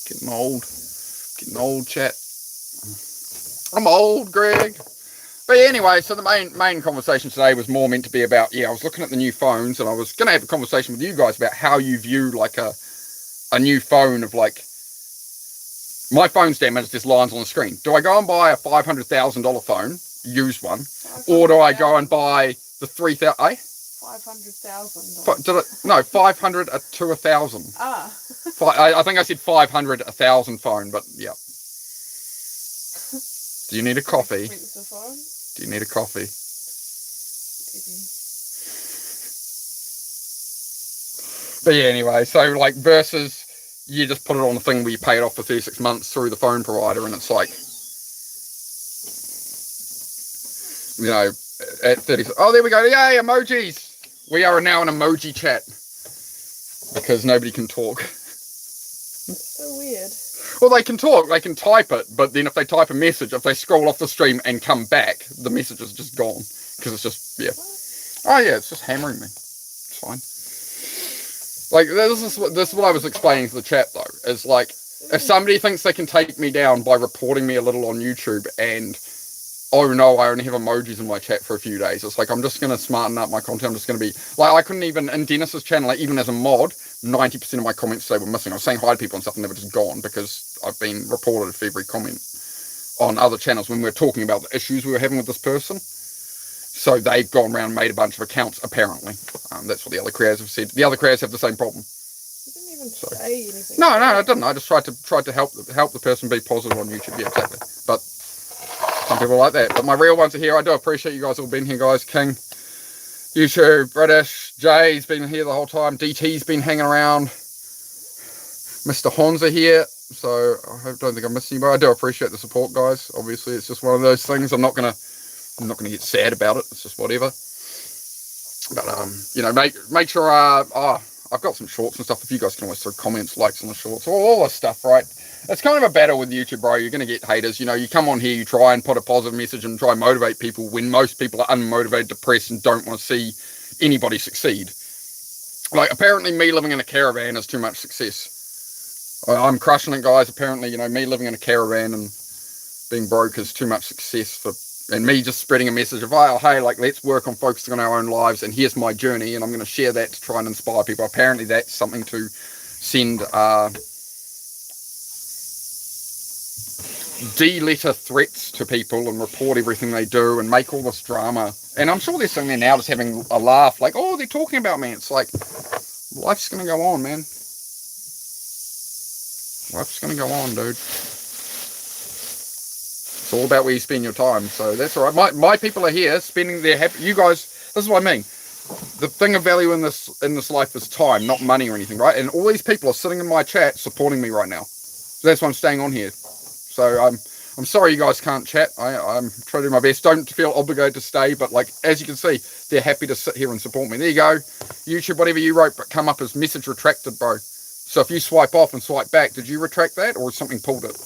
getting old. Getting old, chat. I'm old, Greg. But anyway, so the main conversation today was more meant to be about, I was looking at the new phones and I was going to have a conversation with you guys about how you view like a new phone of like, my phone's damaged, there's lines on the screen. Do I go and buy a $500,000 phone, used one, or do I go and buy the 3,000, $500,000. No, 500 to 1,000. Ah. I think I said 500, 1,000 phone, but yeah. Do you need a coffee? Do you need a coffee? But yeah, anyway, so like versus you just put it on the thing where you pay it off for 36 months through the phone provider, and it's like, at 30, oh, there we go, yay, emojis. We are now an emoji chat because nobody can talk. So weird. Well, they can talk, they can type it, but then if they type a message, if they scroll off the stream and come back, the message is just gone. Because it's just, Oh, yeah, it's just hammering me. It's fine. Like, this is what I was explaining to the chat, though. Is like, if somebody thinks they can take me down by reporting me a little on YouTube and, oh no, I only have emojis in my chat for a few days. It's like, I'm just going to smarten up my content. I'm just going to be, like, I couldn't even, in Dennis's channel, like, even as a mod, 90% of my comments today were missing. I was saying hi to people and stuff and they were just gone because I've been reported for every comment on other channels when we were talking about the issues we were having with this person. So they've gone around and made a bunch of accounts, apparently. That's what the other creators have said. The other creators have the same problem. You didn't even say anything. No, I didn't. I just tried to help the person be positive on YouTube. Yeah, exactly. But some people are like that. But my real ones are here. I do appreciate you guys all being here, guys. King, YouTube, British, Jay's been here the whole time. DT's been hanging around. Mr. Honza here. So I don't think I missed anybody. I do appreciate the support, guys. Obviously, it's just one of those things. I'm not gonna get sad about it. It's just whatever. But make sure. I've got some shorts and stuff. If you guys can always throw comments, likes on the shorts, all this stuff, right? It's kind of a battle with YouTube, bro. You're gonna get haters. You come on here, you try and put a positive message and try and motivate people when most people are unmotivated, depressed, and don't want to see anybody succeed. Like, apparently me living in a caravan is too much success. I'm crushing it, guys. Apparently, me living in a caravan and being broke is too much success and me just spreading a message of, oh, hey, like, let's work on focusing on our own lives, and here's my journey, and I'm going to share that to try and inspire people. Apparently that's something to send D-letter threats to people and report everything they do and make all this drama. And I'm sure they're sitting there now just having a laugh, like, oh, they're talking about me. It's like, life's going to go on, man. Life's going to go on, dude. It's all about where you spend your time, so that's all right. My people are here spending their happy. You guys, this is what I mean. The thing of value in this life is time, not money or anything, right? And all these people are sitting in my chat supporting me right now. So that's why I'm staying on here. So I'm sorry you guys can't chat. I'm trying to do my best. Don't feel obligated to stay, but like, as you can see, they're happy to sit here and support me. There you go. YouTube, whatever you wrote, but come up as message retracted, bro. So if you swipe off and swipe back, did you retract that, or something pulled it?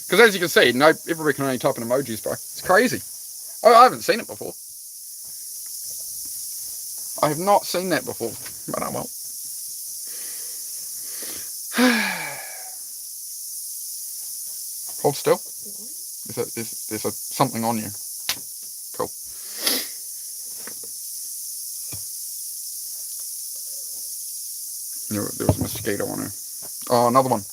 Because as you can see, everybody can only type in emojis, bro. It's crazy. I haven't seen it before. I have not seen that before, but I won't. Hold still. There's something on you. Cool. There was a mosquito on her. Oh, another one.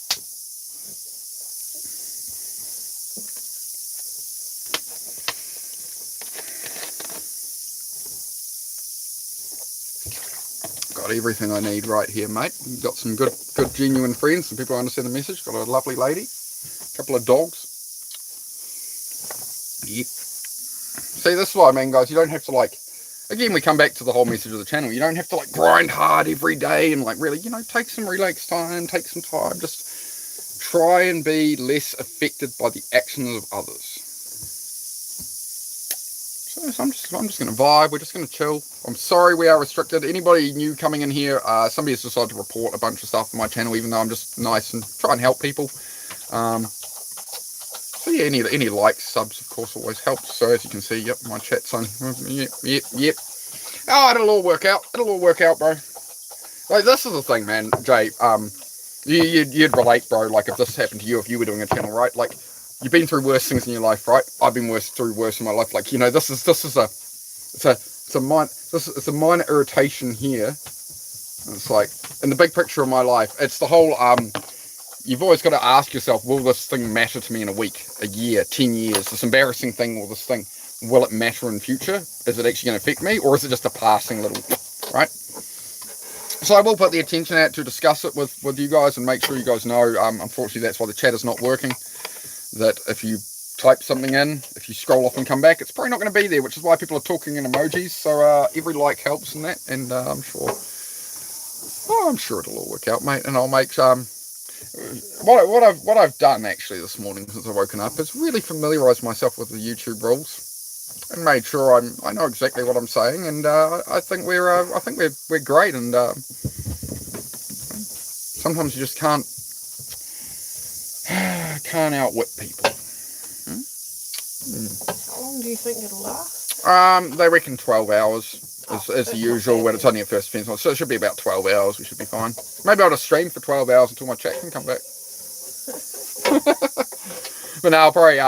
Got everything I need right here, mate. Got some good genuine friends, some people who understand the message. Got a lovely lady, a couple of dogs. Yep. See, this is what I mean, guys. You don't have to, like, again, we come back to the whole message of the channel. You don't have to, like, grind hard every day and, like, really, take some relaxed time, take some time. Just try and be less affected by the actions of others. So I'm just going to vibe. We're just going to chill. I'm sorry we are restricted. Anybody new coming in here, somebody has decided to report a bunch of stuff on my channel, even though I'm just nice and try and help people. So yeah, any likes, subs, of course, always helps. So as you can see, yep, my chat's on. Yep. Oh, it'll all work out. It'll all work out, bro. Like, this is the thing, man, Jay. You'd relate, bro. Like, if this happened to you, if you were doing a channel, right? Like, you've been through worse things in your life, right? I've been through worse in my life. Like, you know, this is a minor irritation here. And it's like, in the big picture of my life, it's the whole you've always got to ask yourself, will this thing matter to me in a week, a year, 10 years? This embarrassing thing or this thing, will it matter in future? Is it actually going to affect me, or is it just a passing little, right? So I will put the attention out to discuss it with you guys and make sure you guys know, unfortunately that's why the chat is not working, that if you type something in, if you scroll off and come back, it's probably not going to be there, which is why people are talking in emojis. So every like helps in that, and I'm sure it'll all work out, mate. And I'll make what I've done actually this morning since I've woken up is really familiarise myself with the YouTube rules and made sure I know exactly what I'm saying, and I think we're great. And sometimes you just can't outwit people. How long do you think it'll last? They reckon 12 hours is the usual when it's only a first offence. So it should be about 12 hours. We should be fine. Maybe I'll just stream for 12 hours until my chat can come back. But no, I'll probably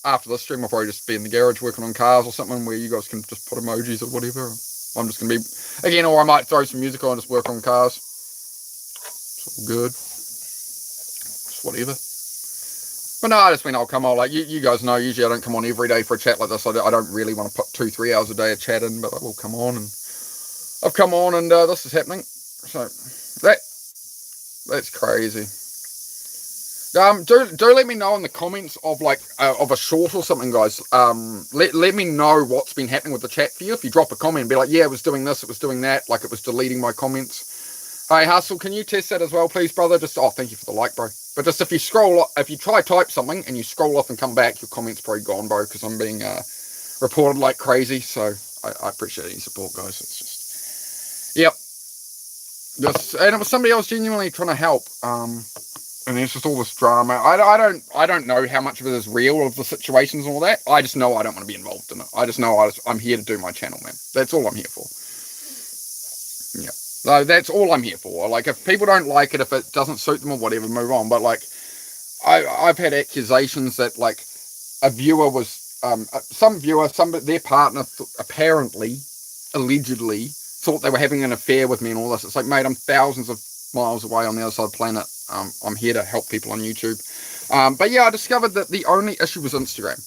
after this stream I'll probably just be in the garage working on cars or something where you guys can just put emojis or whatever. I'm just gonna be again, or I might throw some music on and just work on cars. It's all good. Just whatever. But no, I just mean I'll come on, like, you guys know, usually I don't come on every day for a chat like this. I don't really want to put 2-3 hours a day of chat in, but I will come on, and I've come on, and this is happening. So, that's crazy. Do let me know in the comments of, like, of a short or something, guys. Let me know what's been happening with the chat for you. If you drop a comment and be like, yeah, it was doing this, it was doing that, like it was deleting my comments. Hey, Hustle, can you test that as well, please, brother? Just, oh, thank you for the like, bro. But just if you try type something and you scroll off and come back, your comment's probably gone, bro, because I'm being reported like crazy. So I appreciate any support, guys. It's just, yep. And it was somebody else genuinely trying to help. And there's just all this drama. I don't know how much of it is real of the situations and all that. I just know I don't want to be involved in it. I just know I'm here to do my channel, man. That's all I'm here for. Yeah. So that's all I'm here for. Like, if people don't like it, if it doesn't suit them or whatever, move on. But, like, I've had accusations that, like, a viewer was, their partner apparently, allegedly, thought they were having an affair with me and all this. It's like, mate, I'm thousands of miles away on the other side of the planet. I'm here to help people on YouTube. But yeah, I discovered that the only issue was Instagram.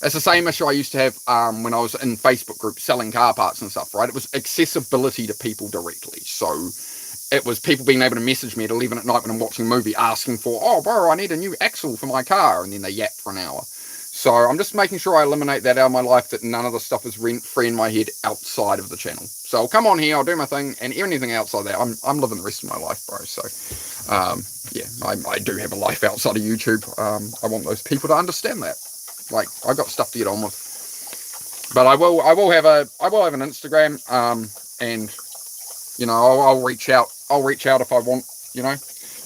It's the same issue I used to have when I was in Facebook groups selling car parts and stuff, right? It was accessibility to people directly. So it was people being able to message me at 11 at night when I'm watching a movie asking for, oh, bro, I need a new axle for my car. And then they yap for an hour. So I'm just making sure I eliminate that out of my life, that none of the stuff is rent-free in my head outside of the channel. So I'll come on here, I'll do my thing, and anything outside that, I'm living the rest of my life, bro. So, yeah, I do have a life outside of YouTube. I want those people to understand that. Like, I got stuff to get on with, but I will have an Instagram, and you know, I'll reach out if I want. You know,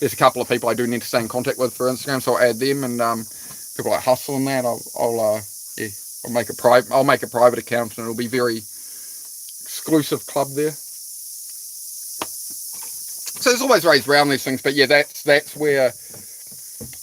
there's a couple of people I do need to stay in contact with for Instagram, so I'll add them, and people like Hustle and that. I'll make a private account, and it'll be very exclusive club there. So there's always ways around these things, but yeah, that's where.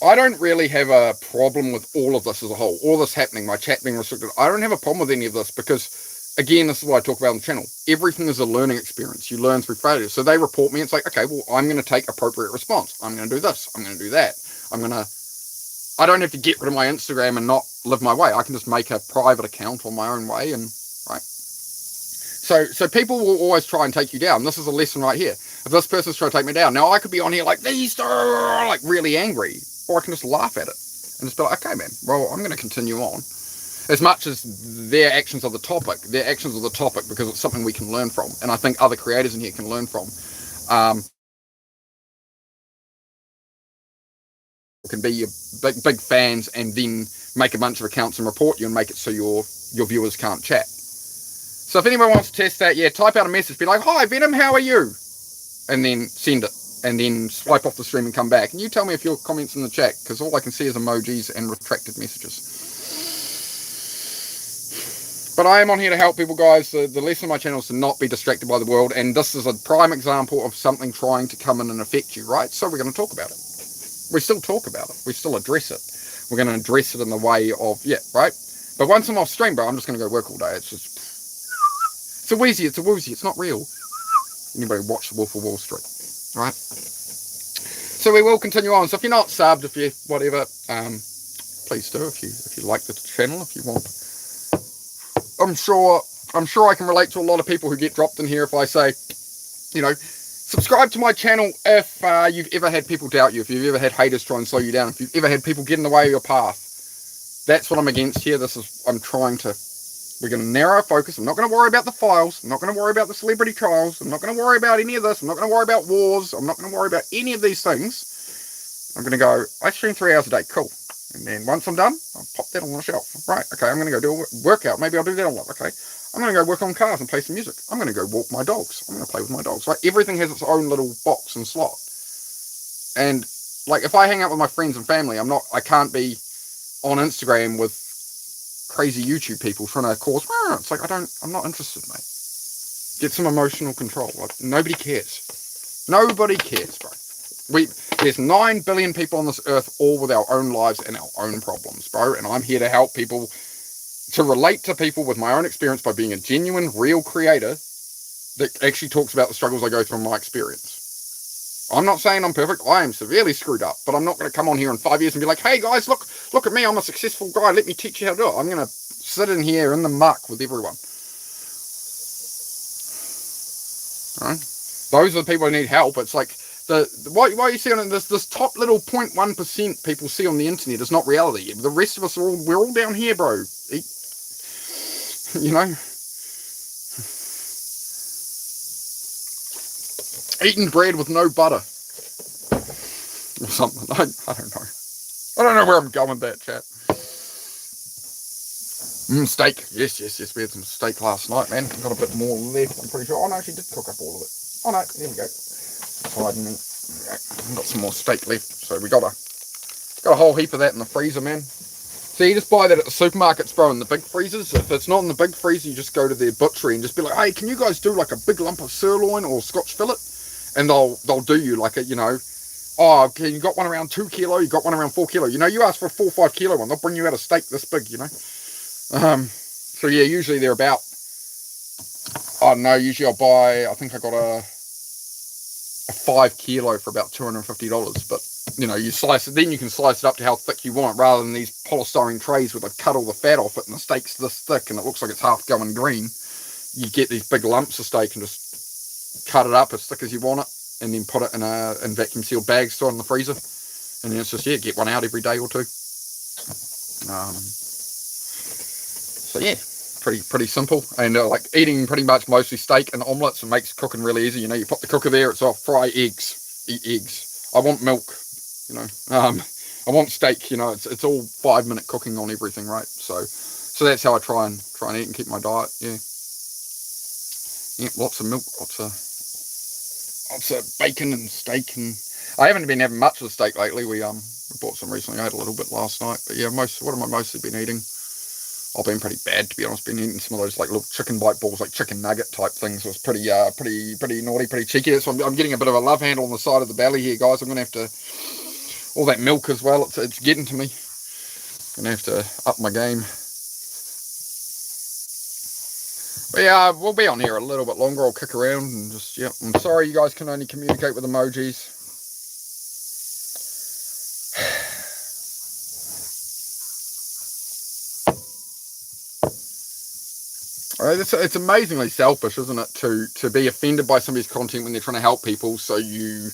I don't really have a problem with all of this as a whole. All this happening, my chat being restricted. I don't have a problem with any of this because, again, this is what I talk about on the channel. Everything is a learning experience. You learn through failure. So they report me. It's like, okay, well, I'm going to take appropriate response. I'm going to do this. I'm going to do that. I don't have to get rid of my Instagram and not live my way. I can just make a private account on my own way, and right. So people will always try and take you down. This is a lesson right here. If this person's trying to take me down, now I could be on here like these, like really angry. Or I can just laugh at it and just be like, okay, man, well, I'm going to continue on. As much as their actions are the topic because it's something we can learn from. And I think other creators in here can learn from. Can be your big fans and then make a bunch of accounts and report you and make it so your viewers can't chat. So if anyone wants to test that, yeah, type out a message. Be like, hi, Venom, how are you? And then send it. And then swipe off the stream and come back. And you tell me if your comments in the chat, because all I can see is emojis and retracted messages. But I am on here to help people, guys. The lesson of my channel is to not be distracted by the world. And this is a prime example of something trying to come in and affect you, right? So we're going to talk about it. We still talk about it. We still address it. We're going to address it in the way of, yeah, right? But once I'm off stream, bro, I'm just going to go work all day. It's just... It's a wheezy, it's a woozy, it's not real. Anybody watch The Wolf of Wall Street, right? So we will continue on. So if you're not subbed, if you whatever, please do. If you like the channel, if you want. I'm sure I can relate to a lot of people who get dropped in here if I say, you know, subscribe to my channel if you've ever had people doubt you, if you've ever had haters try and slow you down, if you've ever had people get in the way of your path. That's what I'm against here. We're going to narrow our focus. I'm not going to worry about the files. I'm not going to worry about the celebrity trials. I'm not going to worry about any of this. I'm not going to worry about wars. I'm not going to worry about any of these things. I'm going to go, I stream 3 hours a day. Cool. And then once I'm done, I'll pop that on the shelf. Right. Okay. I'm going to go do a workout. Maybe I'll do that a lot. Okay. I'm going to go work on cars and play some music. I'm going to go walk my dogs. I'm going to play with my dogs. Like everything has its own little box and slot. And like if I hang out with my friends and family, I can't be on Instagram with crazy YouTube people trying to cause, it's like, I'm not interested, mate. Get some emotional control. Like, nobody cares. Nobody cares, bro. There's 9 billion people on this earth, all with our own lives and our own problems, bro. And I'm here to help people, to relate to people with my own experience by being a genuine, real creator that actually talks about the struggles I go through in my experience. I'm not saying I'm perfect. I am severely screwed up, but I'm not going to come on here in 5 years and be like, hey guys, look at me. I'm a successful guy. Let me teach you how to do it. I'm going to sit in here in the muck with everyone. All right? Those are the people who need help. It's like what you see on this top little 0.1% people see on the internet is not reality. The rest of us we're all down here, bro. You know, eating bread with no butter or something. I don't know. I don't know where I'm going with that, chat. Steak. Yes. We had some steak last night, man. Got a bit more left, I'm pretty sure. Oh, no, she did cook up all of it. Oh, no, there we go. Hiding me. Got some more steak left. So we got a whole heap of that in the freezer, man. So you just buy that at the supermarkets, bro, in the big freezers. If it's not in the big freezer, you just go to their butchery and just be like, hey, can you guys do like a big lump of sirloin or Scotch fillet? And they'll do you like a, you know, oh, okay, you got one around 2 kilo, you got one around 4 kilo. You know, you ask for a 4 or 5 kilo one, they'll bring you out a steak this big, you know. So yeah, usually they're about, I don't know, usually I'll buy, I think I got a 5 kilo for about $250. But, you know, you slice it, then you can slice it up to how thick you want, rather than these polystyrene trays where they've cut all the fat off it and the steak's this thick and it looks like it's half going green. You get these big lumps of steak and just cut it up as thick as you want it, and then put it in vacuum sealed bags, store it in the freezer, and then it's just, yeah, get one out every day or two. So yeah, pretty simple, and like eating pretty much mostly steak and omelets, and makes cooking really easy. You know, you put the cooker there, it's off, fry eggs, eat eggs. I want milk, you know, I want steak, you know, it's all 5-minute cooking on everything, right? So that's how I try and eat and keep my diet. Yeah, lots of milk, lots of bacon and steak, and I haven't been having much of the steak lately. We bought some recently. I had a little bit last night, but yeah, what have I mostly been eating? I've been pretty bad, to be honest. Been eating some of those like little chicken bite balls, like chicken nugget type things. It was pretty naughty, pretty cheeky. So I'm getting a bit of a love handle on the side of the belly here, guys. I'm gonna have to, all that milk as well. It's getting to me. I'm gonna have to up my game. But yeah, we'll be on here a little bit longer. I'll kick around and just, yeah. I'm sorry you guys can only communicate with emojis. It's amazingly selfish, isn't it, to be offended by somebody's content when they're trying to help people, so you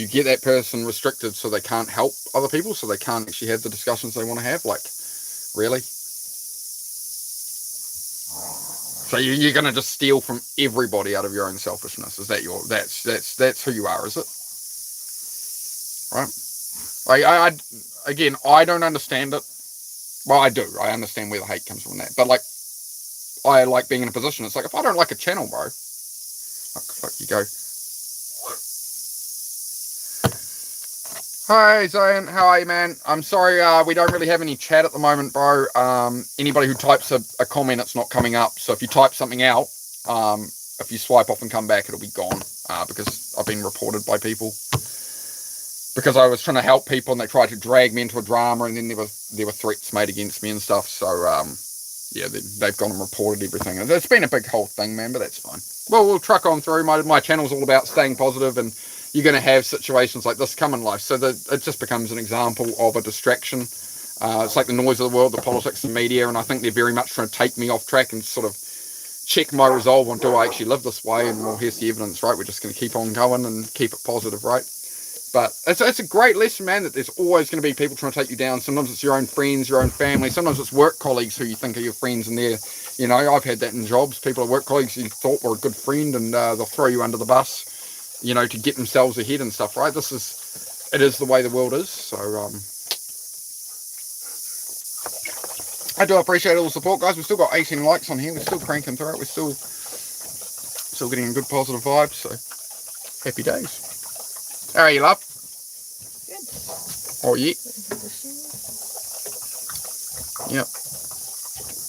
get that person restricted so they can't help other people, so they can't actually have the discussions they want to have. Like, really? So you're going to just steal from everybody out of your own selfishness? Is that that's who you are, is it? Right? Again, I don't understand it. Well, I do. I understand where the hate comes from that. But like, I like being in a position. It's like, if I don't like a channel, bro, fuck you go. Hi, Zion. How are you, man? I'm sorry, we don't really have any chat at the moment, bro. Anybody who types a comment, it's not coming up. So if you type something out, if you swipe off and come back, it'll be gone. Because I've been reported by people. Because I was trying to help people and they tried to drag me into a drama, and then there were threats made against me and stuff. So, yeah, they've gone and reported everything. It's been a big whole thing, man, but that's fine. Well, we'll truck on through. My channel's all about staying positive, and you're going to have situations like this come in life. So that it just becomes an example of a distraction. It's like the noise of the world, the politics, the media, and I think they're very much trying to take me off track and sort of check my resolve on, do I actually live this way? And well, here's the evidence, right? We're just going to keep on going and keep it positive, right? But it's a great lesson, man, that there's always going to be people trying to take you down. Sometimes it's your own friends, your own family. Sometimes it's work colleagues who you think are your friends, and they're, you know, I've had that in jobs. People are work colleagues you thought were a good friend, and they'll throw you under the bus, you know, to get themselves ahead and stuff, right? It is the way the world is. So, I do appreciate all the support, guys. We've still got 18 likes on here. We're still cranking through it. We're still getting a good positive vibe. So, happy days. How are you, love? Good. Oh, yeah. Yep.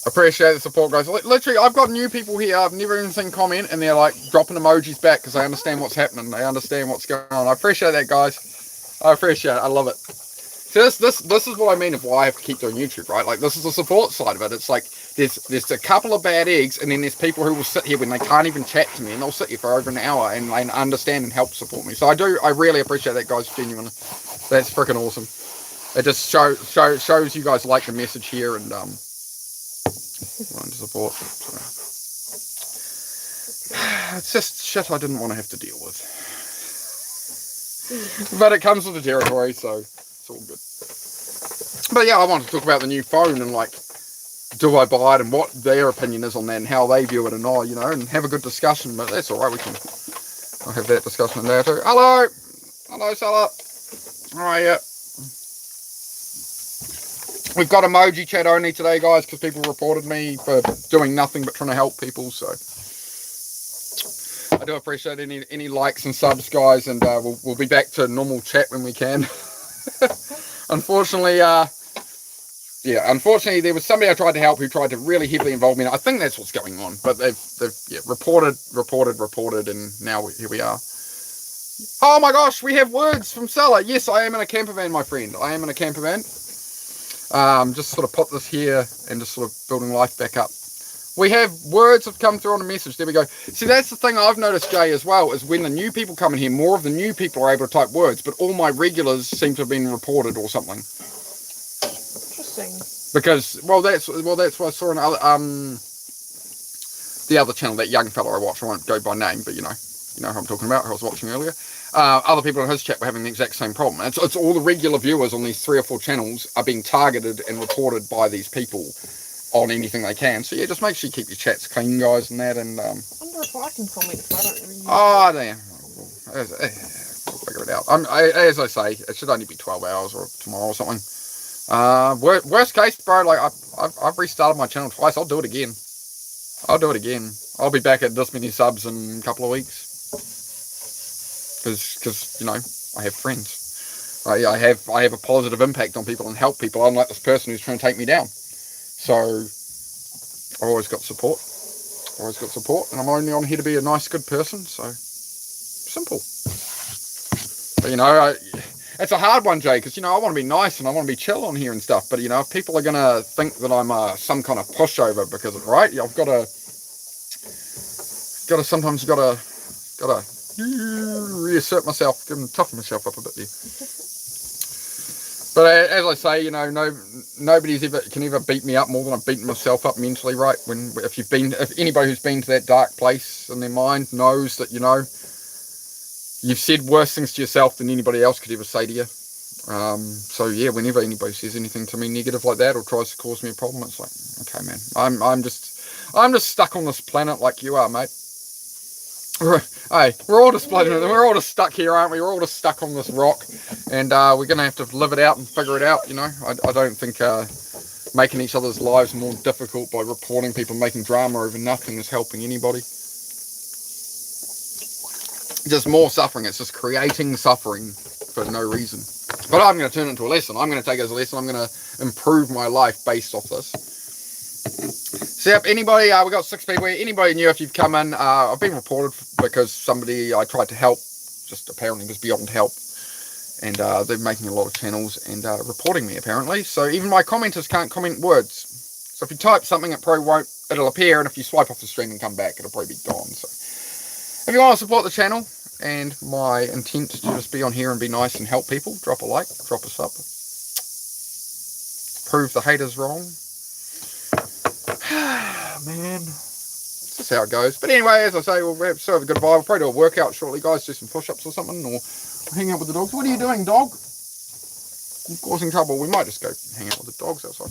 Appreciate the support, guys. Literally, I've got new people here. I've never even seen comment, and they're like dropping emojis back because they understand what's happening. They understand what's going on. I appreciate that, guys. I appreciate it. I love it. So this is what I mean of why I have to keep doing YouTube, right? Like, this is the support side of it. It's like there's a couple of bad eggs, and then there's people who will sit here when they can't even chat to me, and they'll sit here for over an hour and they understand and help support me. So I really appreciate that, guys, genuinely. That's freaking awesome. It just shows you guys like the message here and wanting to support. So, it's just shit I didn't want to have to deal with. But it comes with the territory, so it's all good. But yeah, I want to talk about the new phone and like, do I buy it and what their opinion is on that and how they view it and all, you know, and have a good discussion. But that's all right. I'll have that discussion in there too. Hello, Salah. All right, yeah. We've got emoji chat only today, guys, because people reported me for doing nothing but trying to help people. So I do appreciate any likes and subs, guys, and we'll be back to normal chat when we can. Unfortunately, unfortunately, there was somebody I tried to help who tried to really heavily involve me. And I think that's what's going on. But they've reported, and now here we are. Oh my gosh, we have words from Salah. Yes, I am in a camper van, my friend. I am in a camper van. Just sort of put this here and just sort of building life back up. We have words have come through on a message. There we go. See, that's the thing I've noticed, Jay, as well, is when the new people come in here, more of the new people are able to type words, but all my regulars seem to have been reported or something. Interesting. Because, well, that's what I saw in the other channel, that young fellow I watch. I won't go by name, but you know who I'm talking about, who I was watching earlier. Other people in his chat were having the exact same problem. It's all the regular viewers on these 3 or 4 channels are being targeted and reported by these people on anything they can. So yeah, just make sure you keep your chats clean, guys, and that. And I wonder if I can comment if I don't really use damn. We'll figure it out. As I say, it should only be 12 hours or tomorrow or something. Worst case, bro, like I've restarted my channel twice. I'll do it again. I'll be back at this many subs in a couple of weeks. Because you know, I have friends. I have a positive impact on people and help people, unlike this person who's trying to take me down. So I've always got support. And I'm only on here to be a nice, good person. So simple. But you know, it's a hard one, Jay, because you know I want to be nice and I want to be chill on here and stuff. But you know, if people are gonna think that I'm some kind of pushover because of I've sometimes got to reassert myself, toughen myself up a bit there. But as I say, you know, nobody's can ever beat me up more than I've beaten myself up mentally, right? If anybody who's been to that dark place in their mind knows that, you know, you've said worse things to yourself than anybody else could ever say to you. So yeah, whenever anybody says anything to me negative like that or tries to cause me a problem, it's like, okay, man, I'm just stuck on this planet like you are, mate. Hey, we're all just stuck here, aren't we? We're all just stuck on this rock, and we're gonna have to live it out and figure it out. You know, I don't think making each other's lives more difficult by reporting people making drama over nothing is helping anybody. Just more suffering. It's just creating suffering for no reason. But I'm going to turn it into a lesson. I'm going to take it as a lesson. I'm going to improve my life based off this. So, yep, anybody, we got 6 people here. Anybody new if you've come in, I've been reported because somebody I tried to help just apparently was beyond help. And they're making a lot of channels and reporting me apparently. So even my commenters can't comment words. So if you type something, it'll appear, and if you swipe off the stream and come back, it'll probably be gone. So if you want to support the channel, and my intent to just be on here and be nice and help people, drop a like, drop a sub. Prove the haters wrong. Man, this is how it goes. But anyway, as I say, we'll have a good vibe. We'll probably do a workout shortly, guys. Do some push-ups or something, or hang out with the dogs. What are you doing, dog? You're causing trouble. We might just go hang out with the dogs outside.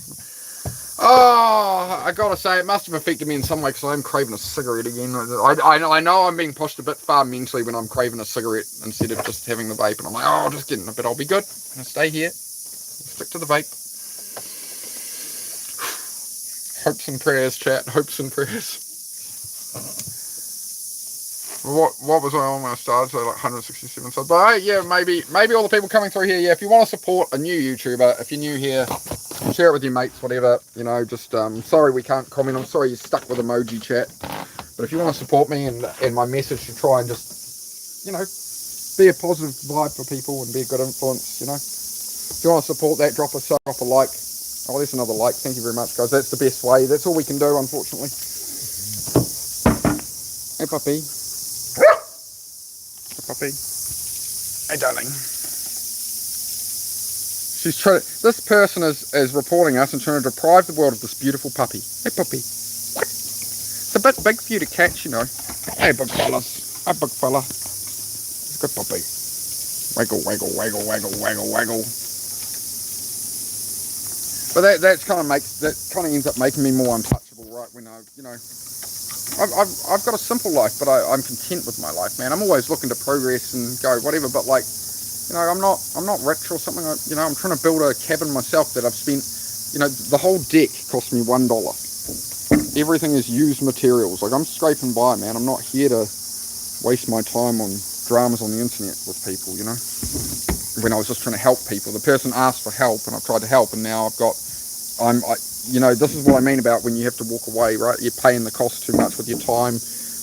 Oh, I gotta say, it must have affected me in some way because I'm craving a cigarette again. I know I'm being pushed a bit far mentally when I'm craving a cigarette instead of just having the vape. And I'm like, oh, just getting a bit. I'll be good. I'm gonna stay here. Stick to the vape. Hopes and prayers, chat. Hopes and prayers. What was I on when I started? So like 167 subs. But yeah, maybe all the people coming through here. Yeah, if you want to support a new YouTuber, if you're new here, share it with your mates, whatever. You know, just sorry we can't comment. I'm sorry you're stuck with emoji chat. But if you want to support me and my message to try and just, you know, be a positive vibe for people and be a good influence, you know. If you want to support that, drop a sub, drop a like. Oh, there's another like. Thank you very much, guys. That's the best way. That's all we can do, unfortunately. Hey, puppy. Hey, puppy. Hey, darling. She's trying. This person is reporting us and trying to deprive the world of this beautiful puppy. Hey, puppy. It's a bit big for you to catch, you know. Hey, big fellas. Hey, big fella. It's a good puppy. Waggle, waggle, waggle, waggle, waggle, waggle. But that kind of ends up making me more untouchable, right? When I've got a simple life, but I'm content with my life, man. I'm always looking to progress and go whatever, but like, you know, I'm not rich or something. You know, I'm trying to build a cabin myself that I've spent. You know, the whole deck cost me $1. Everything is used materials. Like, I'm scraping by, man. I'm not here to waste my time on dramas on the internet with people, you know. When I was just trying to help people, the person asked for help, and I tried to help, and now you know, this is what I mean about when you have to walk away, right? You're paying the cost too much with your time,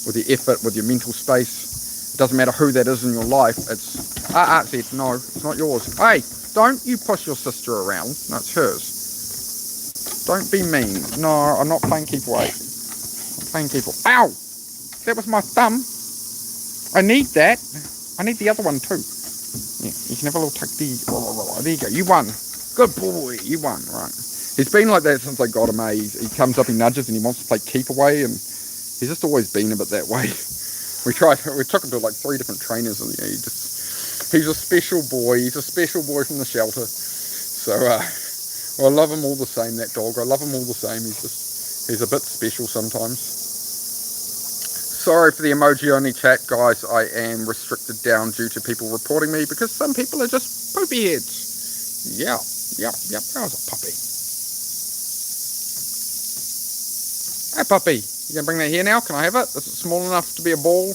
with your effort, with your mental space. It doesn't matter who that is in your life. It's Art said, no, it's not yours. Hey, don't you push your sister around. No, it's hers. Don't be mean. No, I'm not playing keep away. I'm playing keep away. Ow! That was my thumb. I need that. I need the other one too. Yeah, you can have a little tuck there. There you go. You won. Good boy. You won, right? He's been like that since I got him, eh? He comes up, he nudges, and he wants to play keep away, and he's just always been a bit that way. We took him to like 3 different trainers, and yeah, he's a special boy. He's a special boy from the shelter. So, I love him all the same, that dog. I love him all the same. He's a bit special sometimes. Sorry for the emoji-only chat, guys. I am restricted down due to people reporting me because some people are just poopy heads. Yeah. That was a puppy. Hey, puppy. You gonna bring that here now? Can I have it? Is it small enough to be a ball?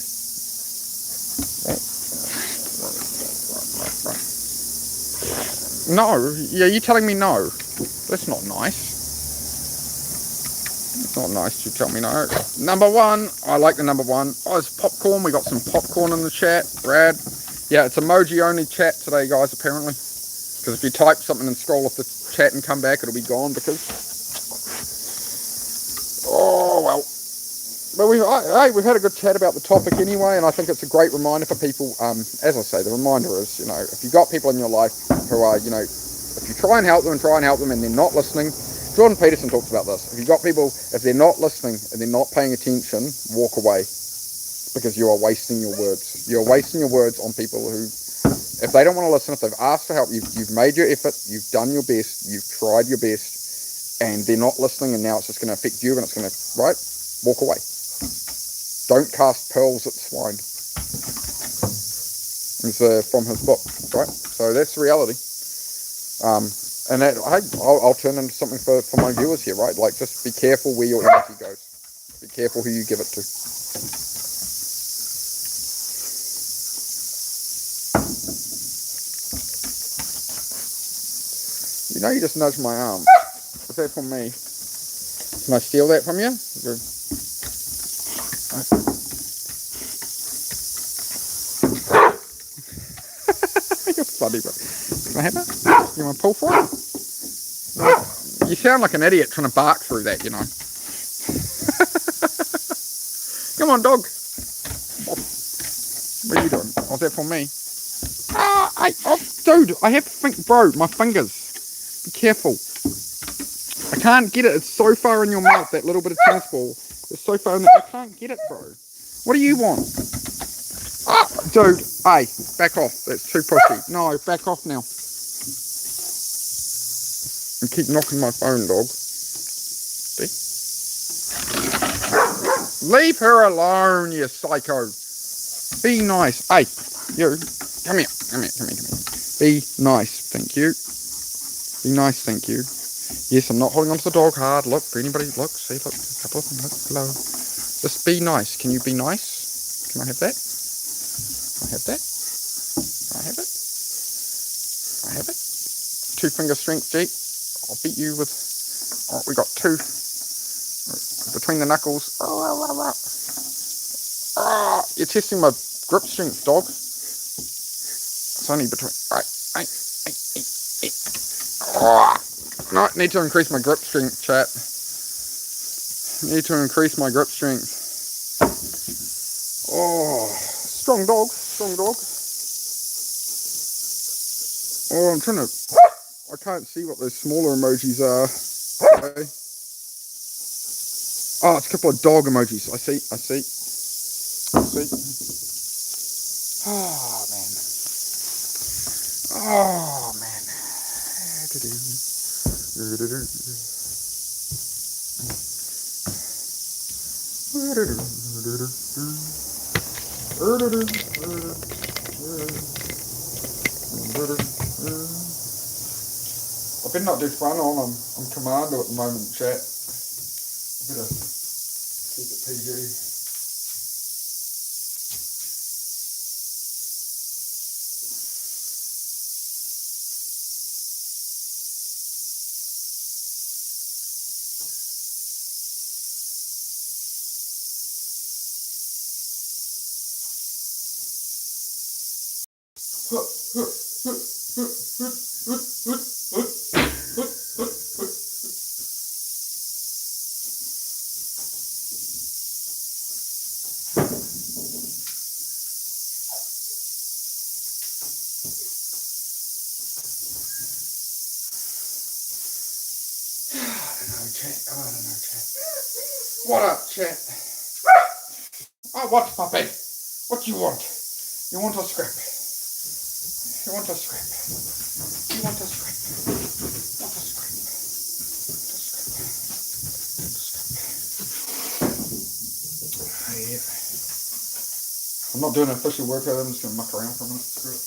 No. Yeah, you telling me no? That's not nice. It's not nice to tell me no. Number 1. I like the number 1. Oh, it's popcorn. We got some popcorn in the chat. Brad. Yeah, it's emoji only chat today, guys, apparently. Because if you type something and scroll off the chat and come back, it'll be gone because... Oh, well. But we've had a good chat about the topic anyway, and I think it's a great reminder for people. As I say, the reminder is, you know, if you've got people in your life who are, you know, if you try and help them and they're not listening, Jordan Peterson talks about this. If you've got people, if they're not listening and they're not paying attention, walk away. Because you are wasting your words. You're wasting your words on people who, if they don't want to listen, if they've asked for help, you've made your effort, you've done your best, you've tried your best, and they're not listening, and now it's just going to affect you, and it's going to, right? Walk away. Don't cast pearls at swine. It's from his book, right? So that's the reality. And that, hey, I'll turn into something for my viewers here, right? Like, just be careful where your energy goes. Be careful who you give it to. You know, you just nudged my arm. Is that from me? Can I steal that from you? You're funny, bro. Can I have it? You want to pull for it? You sound like an idiot trying to bark through that, you know. Come on, dog. What are you doing? What's that for me? Dude, I have to think, bro, my fingers. Be careful. I can't get it. It's so far in your mouth, that little bit of tennis ball. It's so far in there. I can't get it, bro. What do you want? Dude, hey, back off. That's too pushy. No, back off now. And keep knocking my phone, dog. See? Leave her alone, you psycho. Be nice. Hey, you. Come here. Be nice, thank you. Be nice, thank you. Yes, I'm not holding onto the dog hard. Look, for anybody, look, see, look, a couple of them, look, hello. Just be nice. Can you be nice? Can I have that? Can I have that? Can I have it? Can I have it? 2 finger strength, G. I'll beat you with, oh, we got 2 between the knuckles. You're testing my grip strength, dog. It's only between, no, need to increase my grip strength, chat. Need to increase my grip strength. Oh, strong dog. Oh, I'm trying to, I can't see what those smaller emojis are. Okay. Oh, it's a couple of dog emojis. I see. Oh, man. I better not do fun on. I'm commando at the moment, chat. I better keep it PG. I don't know, chat. What up, chat? Oh, what, puppy? What do you want? You want a scrap? You want a scrap? You want a scrap? Want a scrap? Yeah. I'm not doing an official workout. I'm just going to muck around for a minute. Screw it.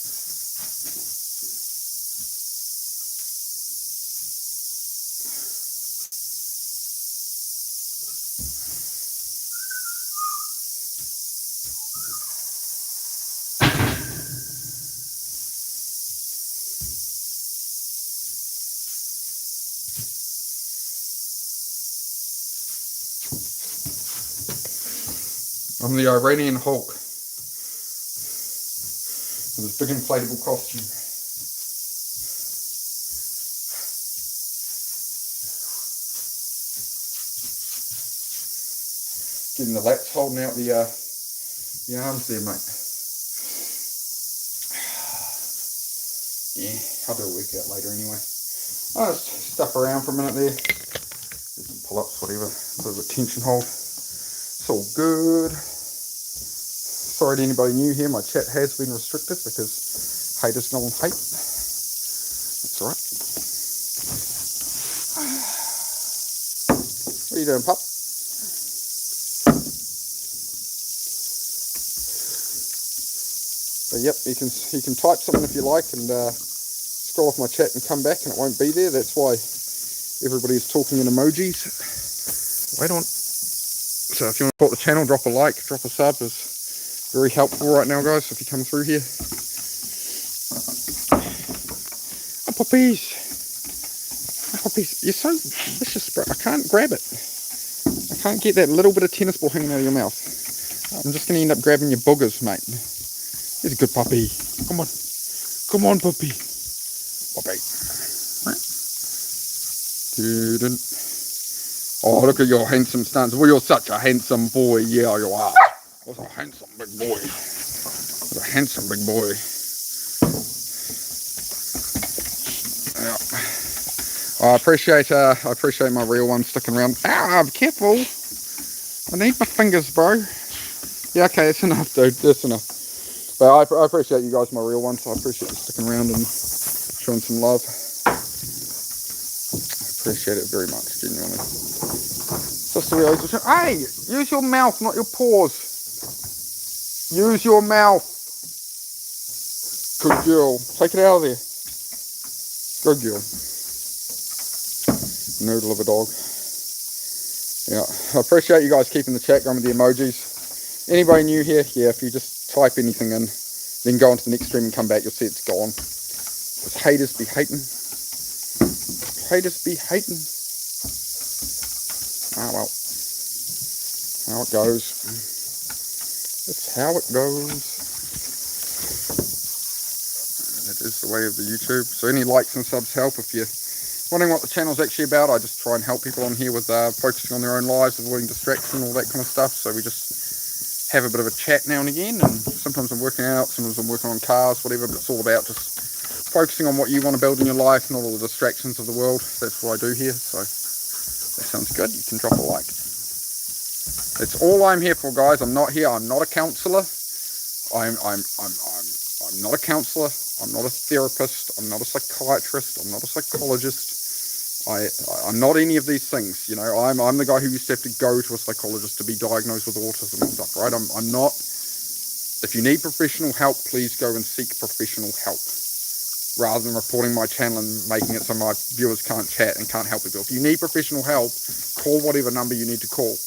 I'm the Iranian Hulk. With this big inflatable costume. Getting the lats holding out the arms there, mate. Yeah, I'll do a workout later anyway. I'll just stuff around for a minute there. Do some pull-ups, whatever. A bit of a tension hold. It's all good. Sorry to anybody new here, my chat has been restricted because haters gonna hate. That's alright. What are you doing, pup? But yep, you can type something if you like and scroll off my chat and come back and it won't be there. That's why everybody's talking in emojis. Wait on. So if you want to support the channel, drop a like, drop a sub. It's very helpful right now, guys, if you come through here. Oh, puppies. Oh, puppies. You're so vicious, bro. I can't grab it. I can't get that little bit of tennis ball hanging out of your mouth. I'm just going to end up grabbing your boogers, mate. He's a good puppy. Come on. Come on, puppy. Puppy. Oh, look at your handsome stance. Well, you're such a handsome boy. Yeah, you are. You're a handsome big boy. You're a handsome big boy. Yeah. I appreciate my real one sticking around. Ah, careful. I need my fingers, bro. Yeah, okay, it's enough, dude. That's enough. But I appreciate you guys, my real ones. I appreciate you sticking around and showing some love. I appreciate it very much, genuinely. Just the way hey, use your mouth, not your paws. Use your mouth. Good girl. Take it out of there. Good girl. Noodle of a dog. Yeah, I appreciate you guys keeping the chat going with the emojis. Anybody new here? Yeah, if you just type anything in, then go on to the next stream and come back, you'll see it's gone. Because haters be hating. Haters be hating. Ah, well. How it goes. That's how it goes. That is the way of the YouTube. So any likes and subs help. If you're wondering what the channel's actually about, I just try and help people on here with focusing on their own lives, avoiding distraction, all that kind of stuff. So we just have a bit of a chat now and again, and sometimes I'm working out, sometimes I'm working on cars, whatever, but it's all about just focusing on what you want to build in your life, not all the distractions of the world. That's what I do here. So that sounds good. You can drop a like. That's all I'm here for, guys. I'm not here. I'm not a counsellor. I'm not a counsellor. I'm not a therapist. I'm not a psychiatrist. I'm not a psychologist. I'm not any of these things. You know, I'm the guy who used to have to go to a psychologist to be diagnosed with autism and stuff, right? I'm not. If you need professional help, please go and seek professional help, rather than reporting my channel and making it so my viewers can't chat and can't help people. If you need professional help, call whatever number you need to call.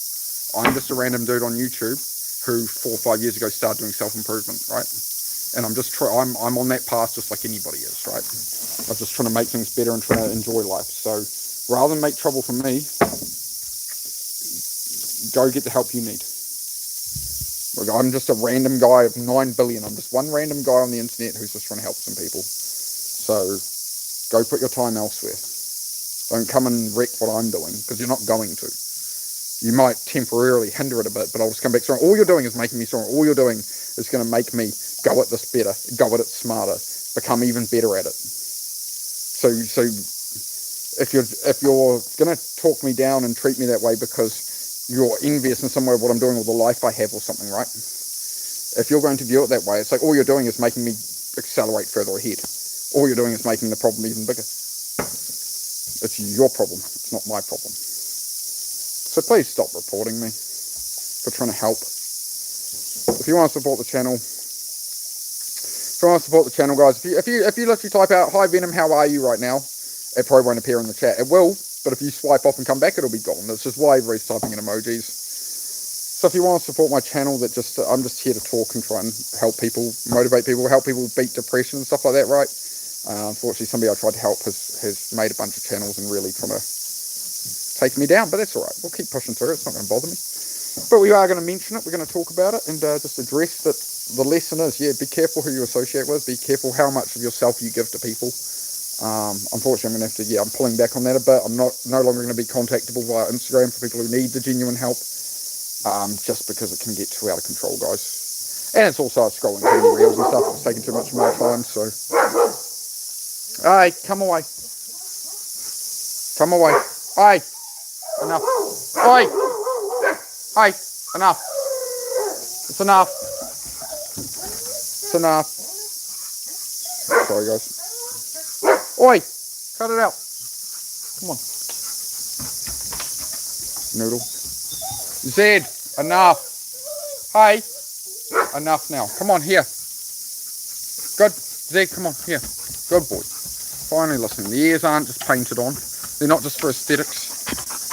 I'm just a random dude on YouTube who 4 or 5 years ago started doing self-improvement, right? And I'm on that path just like anybody is, right? I'm just trying to make things better and trying to enjoy life. So rather than make trouble for me, go get the help you need. Look, I'm just a random guy of 9 billion. I'm just one random guy on the internet who's just trying to help some people. So go put your time elsewhere. Don't come and wreck what I'm doing, because you're not going to. You might temporarily hinder it a bit, but I'll just come back strong. All you're doing is making me stronger. All you're doing is going to make me go at this better, go at it smarter, become even better at it. So if you're going to talk me down and treat me that way because you're envious in some way of what I'm doing or the life I have or something, right? If you're going to view it that way, it's like all you're doing is making me accelerate further ahead. All you're doing is making the problem even bigger. It's your problem. It's not my problem. So please stop reporting me for trying to help. If you want to support the channel, guys, if you literally type out, "Hi Venom, how are you" right now, it probably won't appear in the chat. It will, but if you swipe off and come back, it'll be gone. That's just why everybody's typing in emojis. So if you want to support my channel, I'm just here to talk and try and help people, motivate people, help people beat depression and stuff like that, right? Unfortunately, somebody I tried to help has made a bunch of channels and really trying to take me down, but that's all right. We'll keep pushing through. It's not going to bother me. But we are going to mention it. We're going to talk about it and just address that. The lesson is, yeah, be careful who you associate with. Be careful how much of yourself you give to people. Unfortunately, I'm going to have to, I'm pulling back on that a bit. I'm no longer going to be contactable via Instagram for people who need the genuine help, just because it can get too out of control, guys. And it's also scrolling through reels and stuff. It's taking too much of my time, so. Hey, come away. Come away. Hey, enough. Oi. Hey, enough. It's enough. It's enough. Sorry, guys. Oi, cut it out. Come on. Noodle. Zed, enough. Hey, enough now. Come on, here. Good. Zed, come on, here. Good boy. Finally listening. The ears aren't just painted on. They're not just for aesthetics.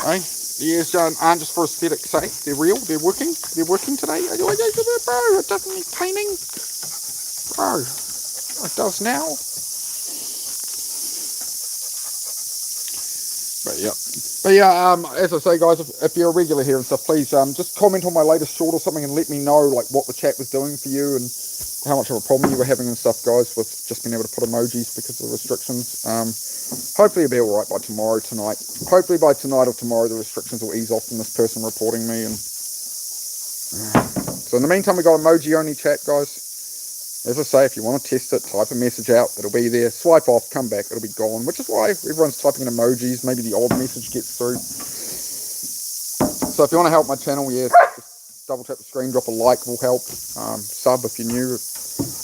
Eh? The ears aren't just for aesthetics, eh? They're real. They're working. They're working today. Bro, it doesn't need painting. Bro, it does now. But yeah, as I say, guys, if you're a regular here and stuff, please just comment on my latest short or something and let me know like what the chat was doing for you and how much of a problem you were having and stuff, guys, with just being able to put emojis because of the restrictions. Hopefully it'll be all right by tomorrow, tonight. Hopefully by tonight or tomorrow the restrictions will ease off from this person reporting me. And so in the meantime, we got emoji only chat, guys. As I say, if you want to test it, type a message out. It'll be there. Swipe off, come back. It'll be gone, which is why everyone's typing in emojis. Maybe the odd message gets through. So if you want to help my channel, yeah, just double tap the screen, drop a like will help. Sub if you're new.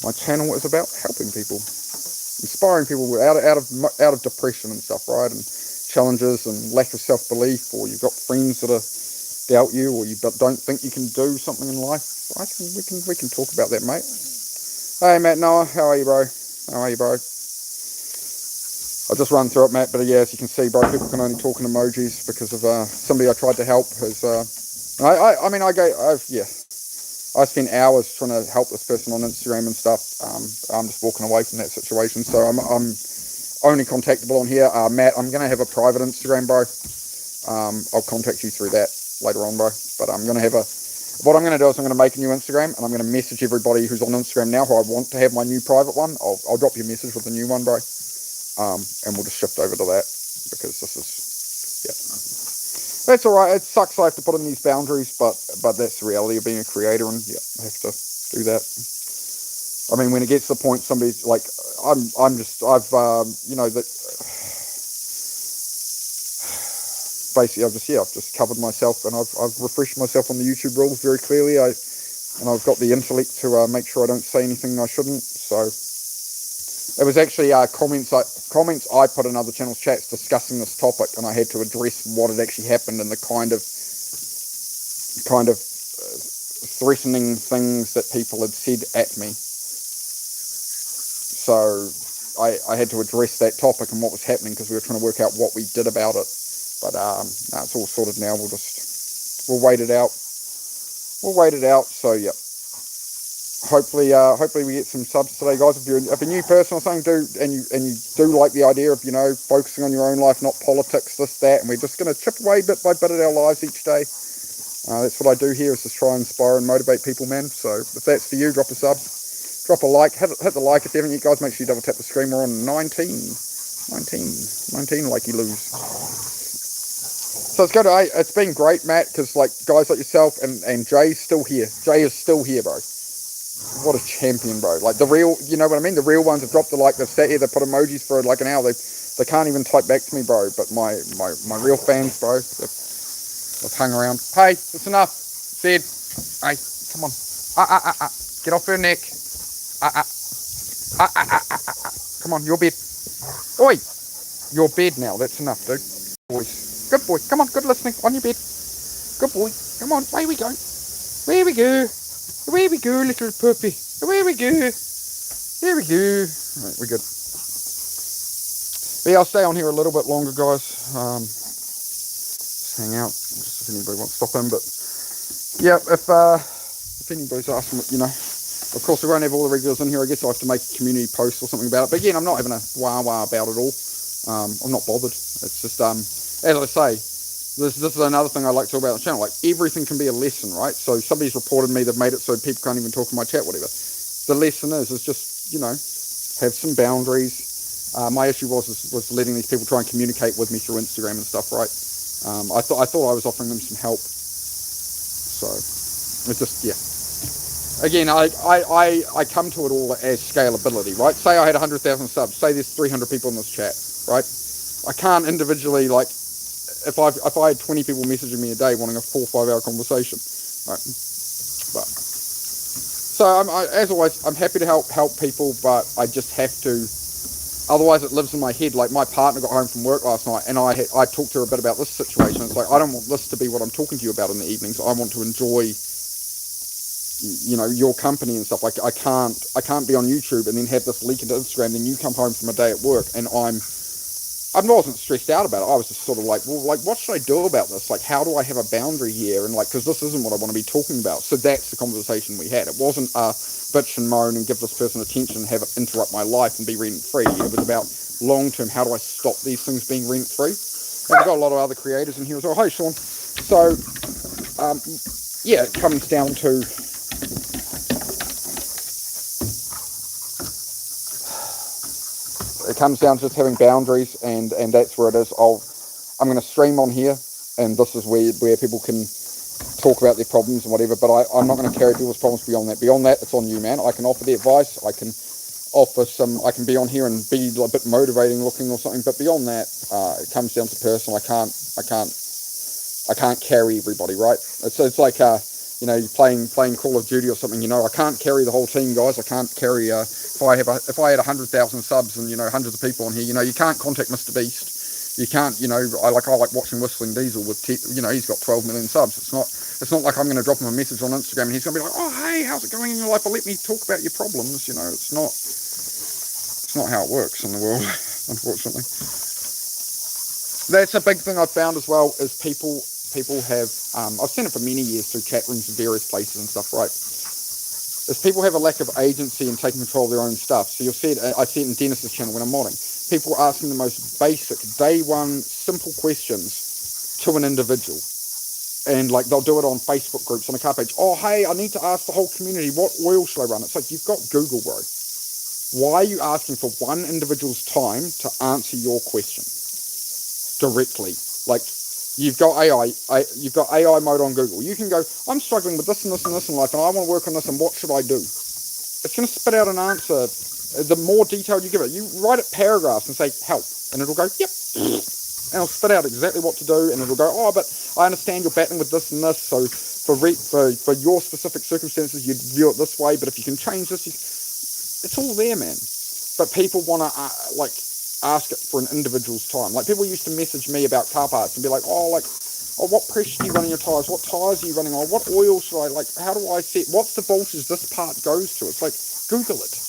My channel is about helping people, inspiring people out of depression and stuff, right? And challenges and lack of self-belief, or you've got friends that doubt you, or you don't think you can do something in life. We can talk about that, mate. Hey, Matt Noah, how are you, bro? How are you, bro? I'll just run through it, Matt, but yeah, as you can see, bro, people can only talk in emojis because of somebody I tried to help has, I spent hours trying to help this person on Instagram and stuff. I'm just walking away from that situation, so I'm only contactable on here. Matt, I'm going to have a private Instagram, bro. I'll contact you through that later on, bro, but what I'm going to do is I'm going to make a new Instagram, and I'm going to message everybody who's on Instagram now who I want to have my new private one. I'll drop you a message with the new one, bro. And we'll just shift over to that, because this is, yeah. That's all right. It sucks I have to put in these boundaries, but that's the reality of being a creator, and yeah, I have to do that. I mean, when it gets to the point somebody's like, basically I've just covered myself, and I've refreshed myself on the YouTube rules very clearly. And I've got the intellect to make sure I don't say anything I shouldn't. So it was actually comments I put in other channels' chats discussing this topic, and I had to address what had actually happened and the kind of threatening things that people had said at me. So I had to address that topic and what was happening, because we were trying to work out what we did about it. But no, it's all sorted now. We'll wait it out. So yeah. Hopefully we get some subs today, guys. If you're a new person or something, and you do like the idea of focusing on your own life, not politics, this, that, and we're just going to chip away bit by bit at our lives each day. That's what I do here, is just try and inspire and motivate people, man. So if that's for you, drop a sub, drop a like, hit the like if you haven't yet, guys. Make sure you double tap the screen. We're on 19 likey loos. So it's good. It's been great, Matt, because guys like yourself and Jay's still here. Jay is still here, bro. What a champion, bro. Like the real, you know what I mean? The real ones have dropped the like, they've sat here, they put emojis for like an hour. They can't even type back to me, bro. But my real fans, bro, they've hung around. Hey, it's enough. Said. Hey, come on. Get off her neck. Come on, your bed. Oi. Your bed now. That's enough, dude. Boys. Good boy. Come on, good listening. On your bed. Good boy. Come on, away we go. Where we go. Away we go, little puppy. Away we go. There we go. Right, we're good. But yeah, I'll stay on here a little bit longer, guys. Just hang out, just if anybody wants to stop in. But yeah, if anybody's asking, of course we won't have all the regulars in here. I guess I'll have to make a community post or something about it. But again, I'm not having a wah-wah about it all. I'm not bothered. It's just, as I say, this is another thing I like to talk about on the channel. Like, everything can be a lesson, right? So somebody's reported me, they've made it so people can't even talk in my chat, whatever. The lesson is just, have some boundaries. My issue was letting these people try and communicate with me through Instagram and stuff, right? I thought I was offering them some help. So it's just, yeah. Again, I come to it all as scalability, right? Say I had 100,000 subs. Say there's 300 people in this chat, right? I can't individually, if I had 20 people messaging me a day wanting a 4 or 5 hour conversation, right? But so as always, I'm happy to help people, but I just have to. Otherwise, it lives in my head. Like, my partner got home from work last night, and I talked to her a bit about this situation. It's like, I don't want this to be what I'm talking to you about in the evenings. I want to enjoy your company and stuff. Like I can't be on YouTube and then have this leak into Instagram. Then you come home from a day at work and I wasn't stressed out about it. I was just sort of like, well, like, what should I do about this? Like, how do I have a boundary here? And like, because this isn't what I want to be talking about. So that's the conversation we had. It wasn't bitch and moan and give this person attention and have it interrupt my life and be rent free. It was about long term. How do I stop these things being rent free? And we've got a lot of other creators in here as well. Hey, Sean. So, yeah, it comes down to just having boundaries, and that's where it is. I'm going to stream on here, and this is where people can talk about their problems and whatever, but I'm not going to carry people's problems beyond that. Beyond that, it's on you, man. I can offer the advice, I can be on here and be a bit motivating looking or something, but beyond that, it comes down to personal. I can't carry everybody, right? It's like, you're playing Call of Duty or something, I can't carry the whole team, guys. I can't carry, if I had 100,000 subs and, hundreds of people on here, you can't contact Mr. Beast. You can't, I like watching Whistling Diesel with, he's got 12 million subs. It's not like I'm going to drop him a message on Instagram and he's going to be like, oh, hey, how's it going in your life? But let me talk about your problems. It's not how it works in the world, unfortunately. That's a big thing I've found as well, is people have, I've seen it for many years through chat rooms in various places and stuff, right? Is people have a lack of agency and taking control of their own stuff. So you'll see it, I see it in Dennis's channel when I'm modding. People asking the most basic, day one, simple questions to an individual. And like they'll do it on Facebook groups, on a car page. Oh, hey, I need to ask the whole community, what oil should I run? It's like, you've got Google, bro. Why are you asking for one individual's time to answer your question directly? Like, you've got AI mode on Google. You can go, I'm struggling with this and this and this in life, and I want to work on this, and what should I do? It's going to spit out an answer. The more detailed you give it, you write it paragraphs and say, help, and it'll go, yep. And it'll spit out exactly what to do, and it'll go, oh, but I understand you're battling with this and this, so for your specific circumstances, you'd view it this way, but if you can change this, it's all there, man. But people want to, ask it for an individual's time. Like, people used to message me about car parts and be like, what pressure do you run in your tyres? What tyres are you running on? What oil should I, how do I set, what's the voltage this part goes to? It's like, Google it.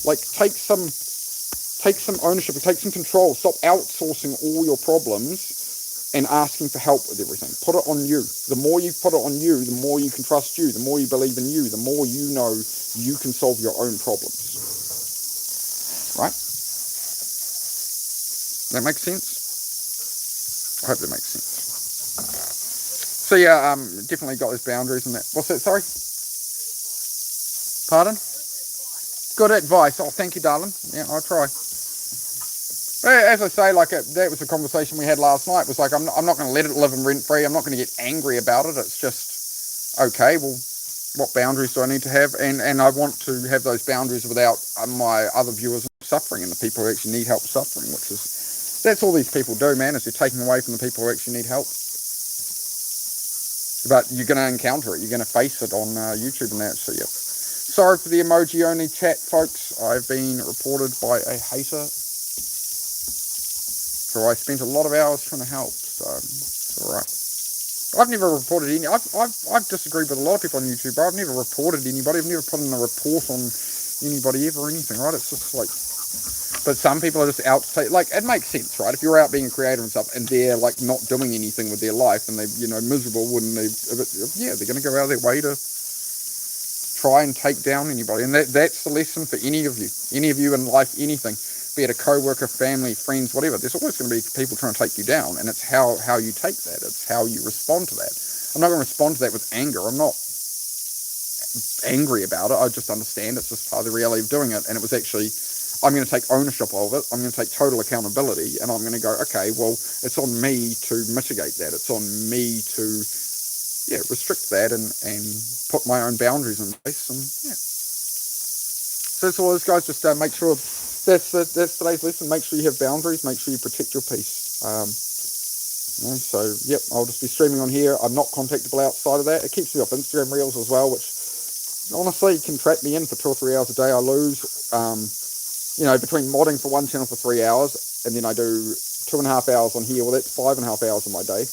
Like, take some ownership, take some control. Stop outsourcing all your problems and asking for help with everything. Put it on you. The more you put it on you, the more you can trust you, the more you believe in you, the more you know you can solve your own problems. Right? That makes sense? I hope that makes sense. So yeah, definitely got those boundaries and that. What's that, sorry? Pardon? Good advice. Oh, thank you, darling. Yeah, I'll try. As I say, that was the conversation we had last night. It was like, I'm not going to let it live in rent free. I'm not going to get angry about it. It's just, okay, well, what boundaries do I need to have? And I want to have those boundaries without my other viewers suffering and the people who actually need help suffering, that's all these people do, man, is you're taking away from the people who actually need help. But you're going to encounter it. You're going to face it on YouTube and that. So, yeah. Sorry for the emoji-only chat, folks. I've been reported by a hater. So I spent a lot of hours trying to help. So it's all right. I've never reported any. I've disagreed with a lot of people on YouTube, but I've never reported anybody. I've never put in a report on anybody ever or anything, right? It's just like... But some people are just out to take, it makes sense, right? If you're out being a creator and stuff, and they're, not doing anything with their life, and they're, miserable, they're going to go out of their way to try and take down anybody. And that's the lesson for any of you in life, anything, be it a co-worker, family, friends, whatever. There's always going to be people trying to take you down, and it's how you take that. It's how you respond to that. I'm not going to respond to that with anger. I'm not angry about it. I just understand it's just part of the reality of doing it, and it was actually... I'm going to take ownership of it. I'm going to take total accountability, and I'm going to go, okay, well, it's on me to mitigate that. It's on me to, restrict that and put my own boundaries in place. And so that's all this, guys. Just make sure that's today's lesson. Make sure you have boundaries. Make sure you protect your peace. So I'll just be streaming on here. I'm not contactable outside of that. It keeps me off Instagram Reels as well, which honestly can trap me in for 2 or 3 hours a day. I lose. Between modding for one channel for 3 hours, and then I do 2.5 hours on here, well, that's 5.5 hours of my day.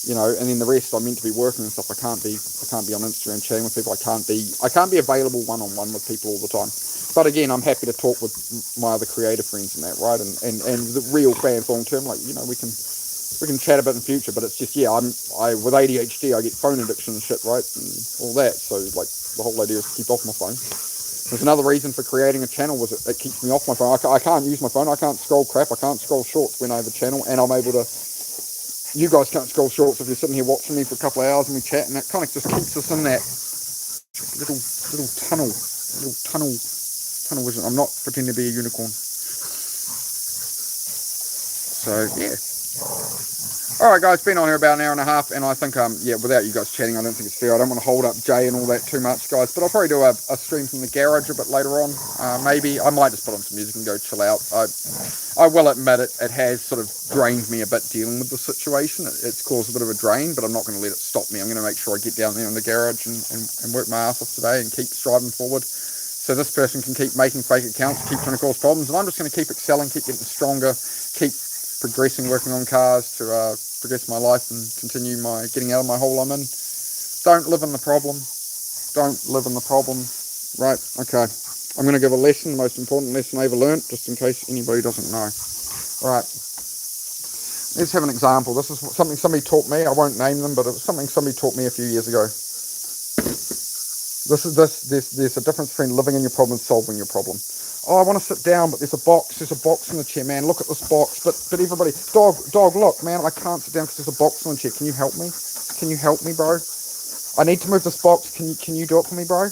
you know, and then the rest I'm meant to be working and stuff. I can't be on Instagram chatting with people. I can't be available one-on-one with people all the time. But again, I'm happy to talk with my other creative friends and that, right? And the real fans long term, like, you know, we can chat about in the future. But it's just, yeah, I with ADHD, I get phone addiction and shit, right, and all that. So like the whole idea is to keep off my phone. There's another reason for creating a channel was it keeps me off my phone. I can't use my phone. I can't scroll crap. I can't scroll shorts when I have a channel, and I'm able to. You guys can't scroll shorts if you're sitting here watching me for a couple of hours and we chat, and that kind of just keeps us in that little tunnel vision. I'm not pretending to be a unicorn. So yeah. Alright guys, been on here about an hour and a half, and I think, yeah, without you guys chatting, I don't think it's fair. I don't want to hold up Jay and all that too much, guys, but I'll probably do a stream from the garage a bit later on. Maybe, I might just put on some music and go chill out. I will admit it has sort of drained me a bit dealing with the situation. It's caused a bit of a drain, but I'm not going to let it stop me. I'm going to make sure I get down there in the garage and work my ass off today and keep striving forward. So this person can keep making fake accounts, keep trying to cause problems, and I'm just going to keep excelling, keep getting stronger, keep progressing, working on cars to progress my life and continue my getting out of my hole I'm in. Don't live in the problem. Don't live in the problem. Right, okay. I'm going to give a lesson, the most important lesson I ever learnt, just in case anybody doesn't know. Right. Let's have an example. This is something somebody taught me. I won't name them, but it was something somebody taught me a few years ago. There's a difference between living in your problem and solving your problem. Oh, I want to sit down, but there's a box in the chair, man. Look at this box. But everybody, dog, look, man, I can't sit down because there's a box in the chair. Can you help me? Can you help me, bro? I need to move this box. Can you do it for me, bro?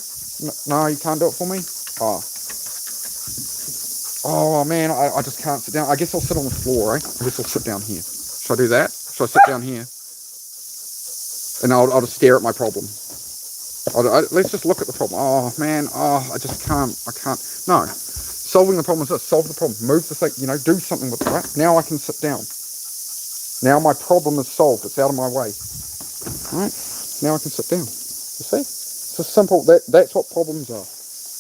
No, you can't do it for me? Oh man, I just can't sit down. I guess I'll sit on the floor, eh? I guess I'll sit down here. Should I do that? Should I sit down here? And I'll just stare at my problem. Let's just look at the problem. Oh man, I just can't. I can't. No. Solving the problem is this. Solve the problem. Move the thing, you know, do something with it, right? Now I can sit down. Now my problem is solved. It's out of my way. Right? Now I can sit down. You see? It's a simple, that's what problems are.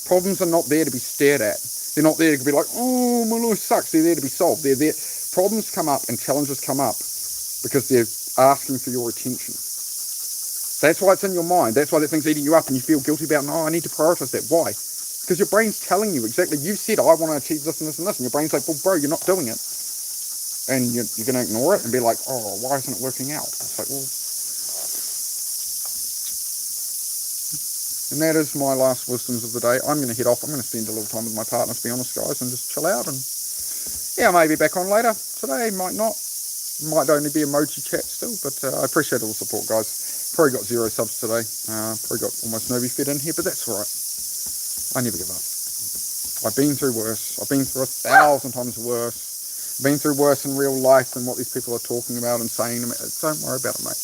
Problems are not there to be stared at. They're not there to be like, oh, my life sucks. They're there to be solved. They're there. Problems come up and challenges come up because they're asking for your attention. That's why it's in your mind. That's why that thing's eating you up and you feel guilty about, no, I need to prioritize that. Why? Because your brain's telling you exactly, you've said, I want to achieve this and this and this, and your brain's like, well, bro, you're not doing it. And you're going to ignore it and be like, oh, why isn't it working out? It's like, well... And that is my last wisdoms of the day. I'm going to head off. I'm going to spend a little time with my partner, to be honest, guys, and just chill out. And yeah, maybe back on later. Today, might not. Might only be emoji chat still, but I appreciate all the support, guys. Probably got 0 subs today. Probably got almost nobody fed in here, but that's all right. I never give up. I've been through worse. I've been through 1,000 times worse. I've been through worse in real life than what these people are talking about and saying. Don't worry about it, mate.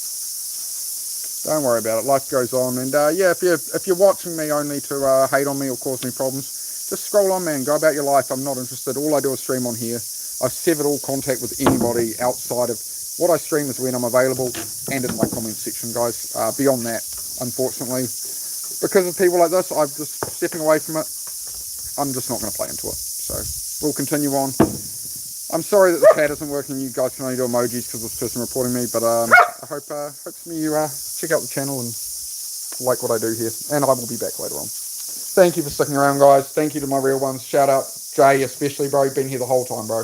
Don't worry about it. Life goes on. And yeah, if you're watching me only to hate on me or cause me problems, just scroll on, man. Go about your life. I'm not interested. All I do is stream on here. I've severed all contact with anybody outside of what I stream is when I'm available and in my comment section, guys. Beyond that, unfortunately, because of people like this, I'm just stepping away from it. I'm just not going to play into it. So we'll continue on. I'm sorry that the chat isn't working. You guys can only do emojis because this person reporting me, but I hope some of you check out the channel and like what I do here, and I will be back later on. Thank you for sticking around, guys. Thank you to my real ones. Shout out Jay especially, bro. You've been here the whole time, bro.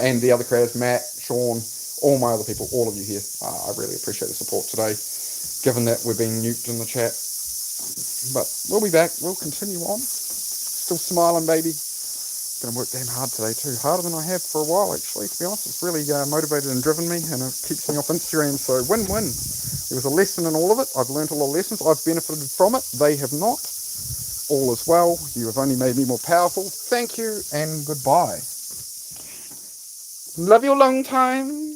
And the other creators, Matt, Sean, all my other people, all of you here. I really appreciate the support today, given that we're being nuked in the chat. But we'll be back. We'll continue on. Still smiling, baby. Gonna work damn hard today too. Harder than I have for a while, actually, to be honest. It's really motivated and driven me, and it keeps me off Instagram. So win-win. There was a lesson in all of it. I've learned a lot of lessons. I've benefited from it. They have not. All is well. You have only made me more powerful. Thank you and goodbye. Love you a long time.